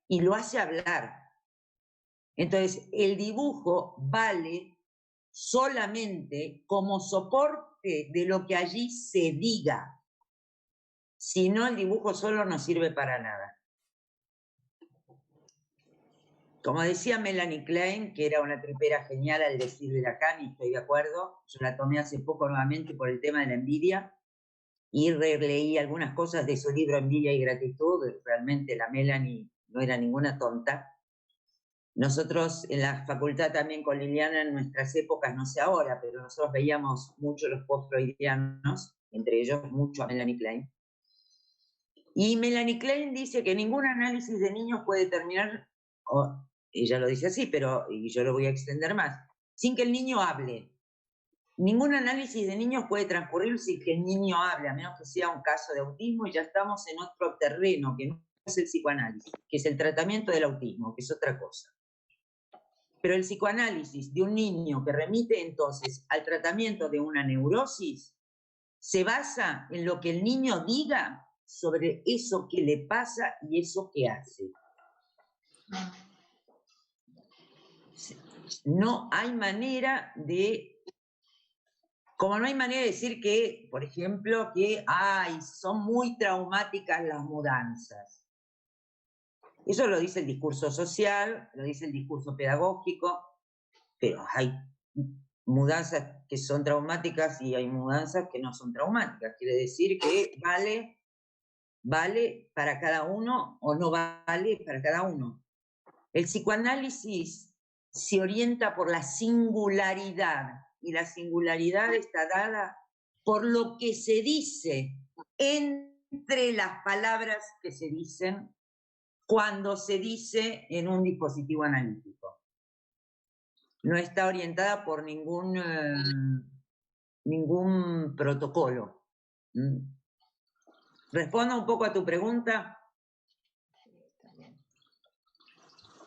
Y lo hace hablar. Entonces, el dibujo vale solamente como soporte de lo que allí se diga. Si no, el dibujo solo no sirve para nada. Como decía Melanie Klein, que era una tripera genial al decir de Lacan, y estoy de acuerdo, yo la tomé hace poco nuevamente por el tema de la envidia, y releí algunas cosas de su libro Envidia y Gratitud. Realmente la Melanie no era ninguna tonta. Nosotros en la facultad también con Liliana en nuestras épocas, no sé ahora, pero nosotros veíamos mucho los post-freudianos, entre ellos mucho a Melanie Klein. Y Melanie Klein dice que ningún análisis de niños puede terminar, ella lo dice así, pero y yo lo voy a extender más, sin que el niño hable. Ningún análisis de niños puede transcurrir sin que el niño hable, a menos que sea un caso de autismo, y ya estamos en otro terreno, que no es el psicoanálisis, que es el tratamiento del autismo, que es otra cosa. Pero el psicoanálisis de un niño que remite entonces al tratamiento de una neurosis se basa en lo que el niño diga sobre eso que le pasa y eso que hace. No hay manera de... Como no hay manera de decir que, por ejemplo, que son muy traumáticas las mudanzas. Eso lo dice el discurso social, lo dice el discurso pedagógico, pero hay mudanzas que son traumáticas y hay mudanzas que no son traumáticas. Quiere decir que vale para cada uno o no vale para cada uno. El psicoanálisis se orienta por la singularidad, y la singularidad está dada por lo que se dice entre las palabras que se dicen cuando se dice en un dispositivo analítico. No está orientada por ningún protocolo. ¿Respondo un poco a tu pregunta?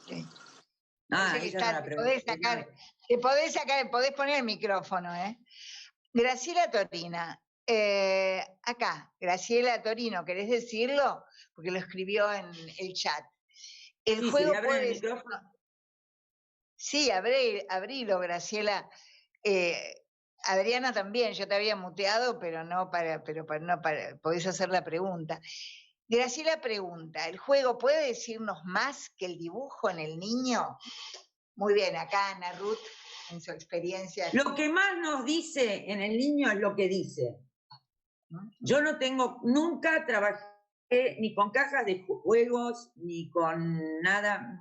Sí. Podés poner el micrófono, ¿eh? Graciela Torina. Acá, Graciela Torino, ¿querés decirlo? Porque lo escribió en el chat. El juego puede... el micrófono. Sí, abrilo, Graciela. Adriana también, yo te había muteado, pero podés hacer la pregunta. Graciela pregunta, ¿el juego puede decirnos más que el dibujo en el niño? Muy bien, acá Ana Ruth, en su experiencia. Lo que más nos dice en el niño es lo que dice. Yo nunca trabajé ni con cajas de juegos, ni con nada.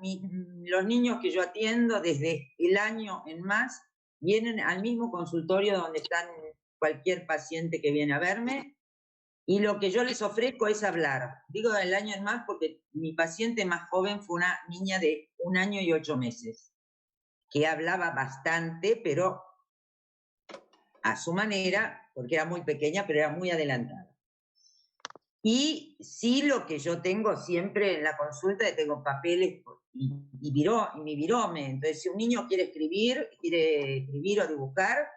Los niños que yo atiendo desde el año en más vienen al mismo consultorio donde están cualquier paciente que viene a verme, Y lo que yo les ofrezco es hablar. Digo el año es más porque mi paciente más joven fue una niña de 1 año y 8 meses, que hablaba bastante, pero a su manera, porque era muy pequeña, pero era muy adelantada. Y sí, lo que yo tengo siempre en la consulta, tengo papeles y mi virome. Entonces, si un niño quiere escribir o dibujar,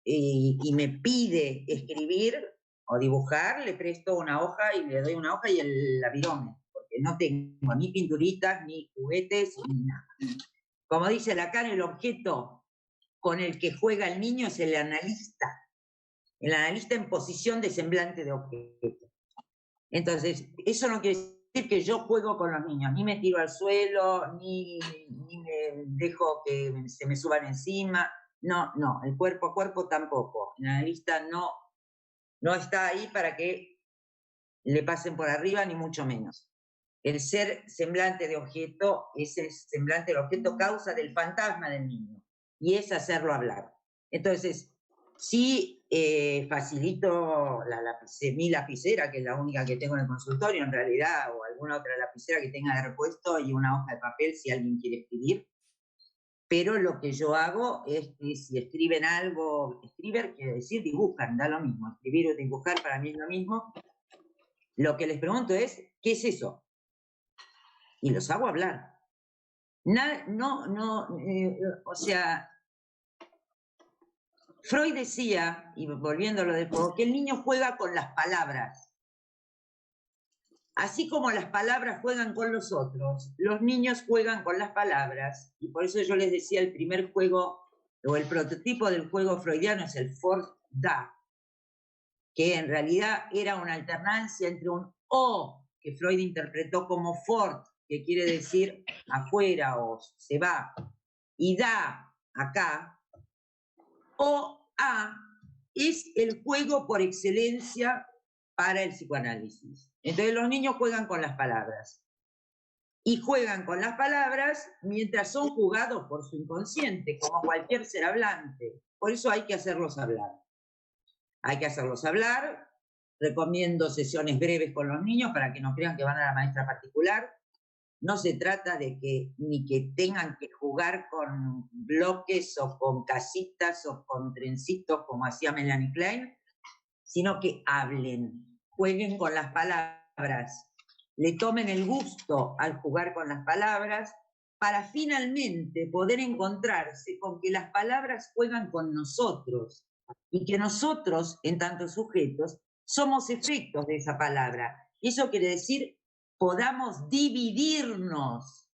y me pide escribir o dibujar, le presto una hoja y le doy una hoja y la virome, porque no tengo ni pinturitas, ni juguetes, ni nada. Como dice Lacan, el objeto con el que juega el niño es el analista en posición de semblante de objeto. Entonces, eso no quiere decir que yo juego con los niños, ni me tiro al suelo, ni me dejo que se me suban encima. No, el cuerpo a cuerpo tampoco. El analista no está ahí para que le pasen por arriba, ni mucho menos. El ser semblante de objeto, ese semblante de objeto causa del fantasma del niño, y es hacerlo hablar. Entonces, sí facilito mi lapicera, que es la única que tengo en el consultorio, en realidad, o alguna otra lapicera que tenga de repuesto, y una hoja de papel si alguien quiere escribir. Pero lo que yo hago es que si escriben algo, escribir quiere decir dibujan, da lo mismo. Escribir o dibujar para mí es lo mismo. Lo que les pregunto es, ¿qué es eso? Y los hago hablar. O sea, Freud decía, y volviendo a lo del juego, que el niño juega con las palabras. Así como las palabras juegan con los otros, los niños juegan con las palabras, y por eso yo les decía, el primer juego, o el prototipo del juego freudiano es el Fort-Da, que en realidad era una alternancia entre un O, que Freud interpretó como fort, que quiere decir afuera o se va, y da, acá, o A, es el juego por excelencia para el psicoanálisis. Entonces los niños juegan con las palabras. Y juegan con las palabras mientras son jugados por su inconsciente, como cualquier ser hablante. Por eso hay que hacerlos hablar. Hay que hacerlos hablar. Recomiendo sesiones breves con los niños para que no crean que van a la maestra particular. No se trata de ni que tengan que jugar con bloques o con casitas o con trencitos como hacía Melanie Klein, sino que hablen, jueguen con las palabras, le tomen el gusto al jugar con las palabras para finalmente poder encontrarse con que las palabras juegan con nosotros y que nosotros, en tanto sujetos, somos efectos de esa palabra. Eso quiere decir podamos dividirnos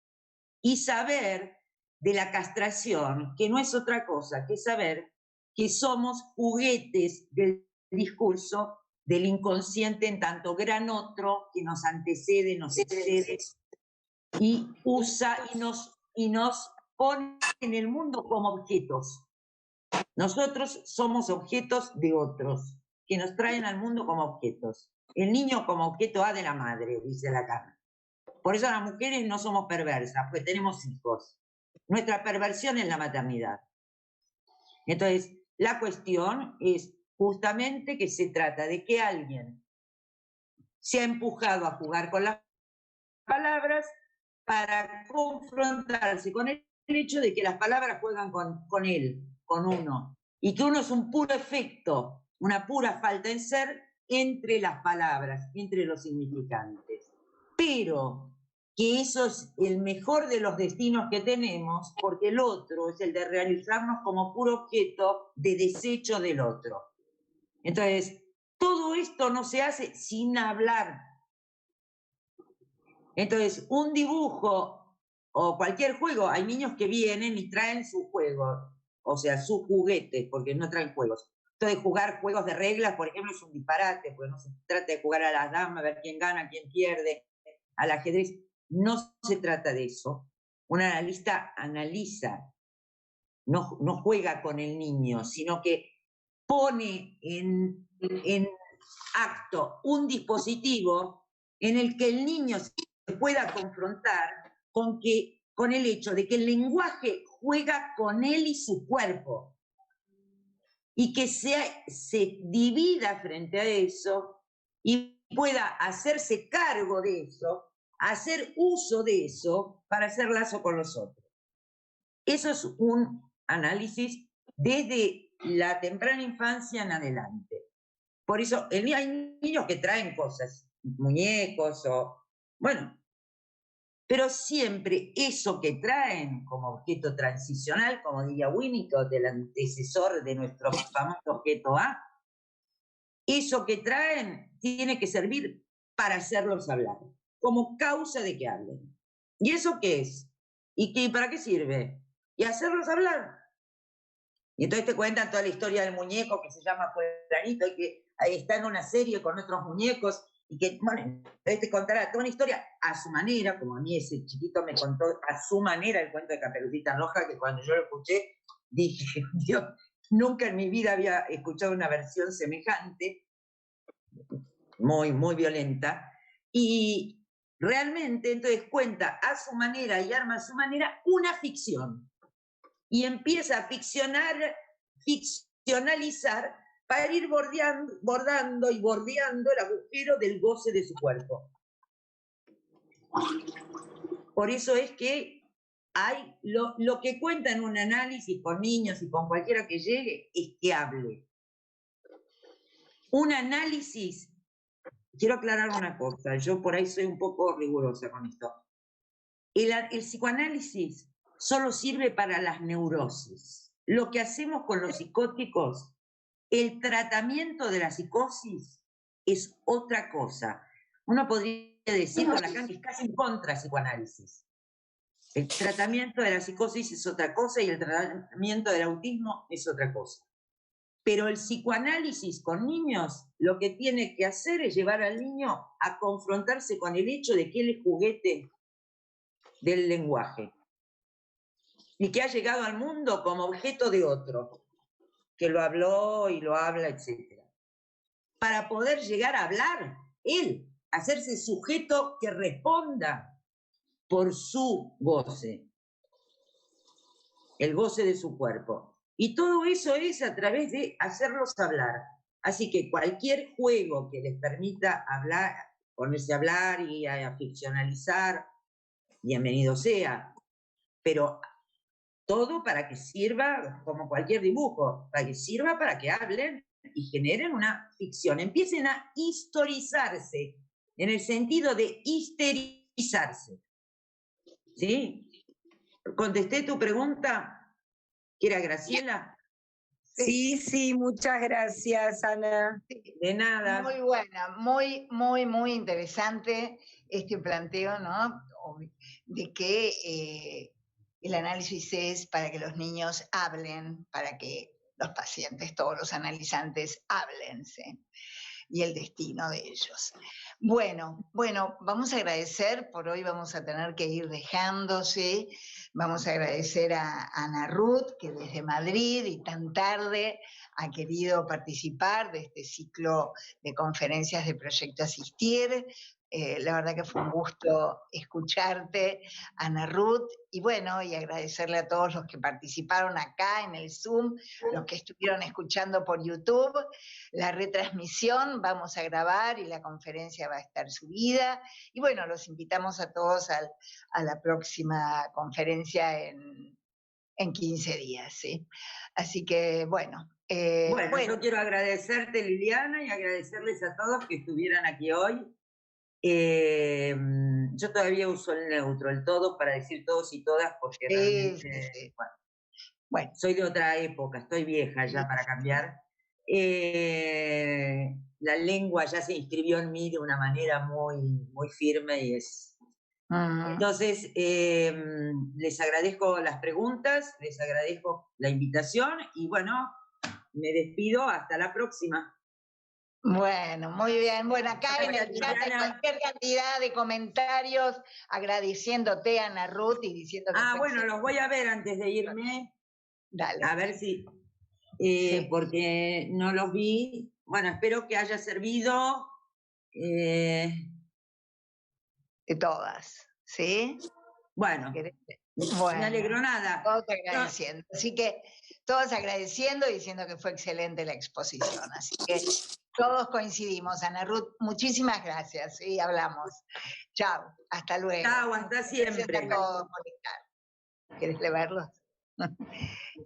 y saber de la castración, que no es otra cosa que saber que somos juguetes del discurso del inconsciente en tanto gran otro que nos antecede, nos excede y usa y nos pone en el mundo como objetos. Nosotros somos objetos de otros que nos traen al mundo como objetos. El niño como objeto A de la madre, dice Lacan. Por eso las mujeres no somos perversas, porque tenemos hijos. Nuestra perversión es la maternidad. Entonces, la cuestión es justamente que se trata de que alguien se ha empujado a jugar con las palabras para confrontarse con el hecho de que las palabras juegan con él, con uno, y que uno es un puro efecto, una pura falta en ser entre las palabras, entre los significantes. Pero que eso es el mejor de los destinos que tenemos, porque el otro es el de realizarnos como puro objeto de desecho del otro. Entonces, todo esto no se hace sin hablar. Entonces, un dibujo o cualquier juego, hay niños que vienen y traen su juego, o sea, sus juguetes, porque no traen juegos. Entonces, jugar juegos de reglas, por ejemplo, es un disparate, porque no se trata de jugar a las damas, a ver quién gana, quién pierde, al ajedrez. No se trata de eso. Un analista analiza, no juega con el niño, sino que pone en acto un dispositivo en el que el niño se pueda confrontar con el hecho de que el lenguaje juega con él y su cuerpo, y que se divida frente a eso y pueda hacerse cargo de eso, hacer uso de eso para hacer lazo con los otros. Eso es un análisis desde la temprana infancia en adelante. Por eso hay niños que traen cosas, muñecos o... Bueno, pero siempre eso que traen como objeto transicional, como diría Winnicott, el antecesor de nuestro famoso objeto A, eso que traen tiene que servir para hacerlos hablar, como causa de que hablen. ¿Y eso qué es? ¿Y para qué sirve? Y hacerlos hablar. Y entonces te cuentan toda la historia del muñeco que se llama Fulanito y que está en una serie con otros muñecos y que, bueno, te contará toda una historia a su manera, como a mí ese chiquito me contó a su manera el cuento de Caperucita Roja, que cuando yo lo escuché dije, Dios, nunca en mi vida había escuchado una versión semejante, muy, muy violenta, y realmente entonces cuenta a su manera y arma a su manera una ficción. Y empieza a ficcionalizar para ir bordando y bordeando el agujero del goce de su cuerpo. Por eso es que hay lo que cuenta en un análisis con niños y con cualquiera que llegue es que hable. Un análisis, quiero aclarar una cosa, yo por ahí soy un poco rigurosa con esto. El psicoanálisis solo sirve para las neurosis. Lo que hacemos con los psicóticos, el tratamiento de la psicosis es otra cosa. Uno podría decir con Lacan que es casi en contra del psicoanálisis. El tratamiento de la psicosis es otra cosa y el tratamiento del autismo es otra cosa. Pero el psicoanálisis con niños lo que tiene que hacer es llevar al niño a confrontarse con el hecho de que él es juguete del lenguaje y que ha llegado al mundo como objeto de otro, que lo habló y lo habla, etc. Para poder llegar a hablar, él, hacerse sujeto que responda por su goce, el goce de su cuerpo. Y todo eso es a través de hacerlos hablar. Así que cualquier juego que les permita hablar, ponerse a hablar y a ficcionalizar, bienvenido sea. Pero todo para que sirva, como cualquier dibujo, para que sirva para que hablen y generen una ficción. Empiecen a historizarse, en el sentido de histerizarse. ¿Sí? ¿Contesté tu pregunta? ¿Que era Graciela? Sí, muchas gracias, Ana. De nada. Muy buena, muy interesante este planteo, ¿no? De que el análisis es para que los niños hablen, para que los pacientes, todos los analizantes, hablen, ¿sí? Y el destino de ellos. Bueno, vamos a agradecer, por hoy vamos a tener que ir dejándose, vamos a agradecer a Ana Ruth, que desde Madrid y tan tarde ha querido participar de este ciclo de conferencias de Proyecto Asistir. La verdad que fue un gusto escucharte, Ana Ruth, y bueno, y agradecerle a todos los que participaron acá en el Zoom, los que estuvieron escuchando por YouTube. La retransmisión vamos a grabar y la conferencia va a estar subida. Y bueno, los invitamos a todos a la próxima conferencia en 15 días, ¿sí? Así que bueno. Bueno, yo quiero agradecerte, Liliana, y agradecerles a todos que estuvieran aquí hoy. Yo todavía uso el neutro, el todo, para decir todos y todas, porque realmente, sí. Bueno, soy de otra época, estoy vieja ya para cambiar. La lengua ya se inscribió en mí de una manera muy firme y es... Entonces, les agradezco las preguntas, les agradezco la invitación y bueno, me despido hasta la próxima. Bueno, muy bien. Bueno, acá en el chat hay cualquier cantidad de comentarios agradeciéndote, Ana Ruth, y diciendo que... bueno, los voy a ver antes de irme. Dale. A ver si... porque no los vi. Bueno, espero que haya servido. De todas, ¿sí? Bueno, me alegro nada. Todos agradeciendo. Así que todos agradeciendo y diciendo que fue excelente la exposición. Así que Todos coincidimos, Ana Ruth. Muchísimas gracias. Sí, hablamos. Chao, hasta luego. Chao, hasta siempre. Gracias a todos por estar. ¿Quieres leerlos?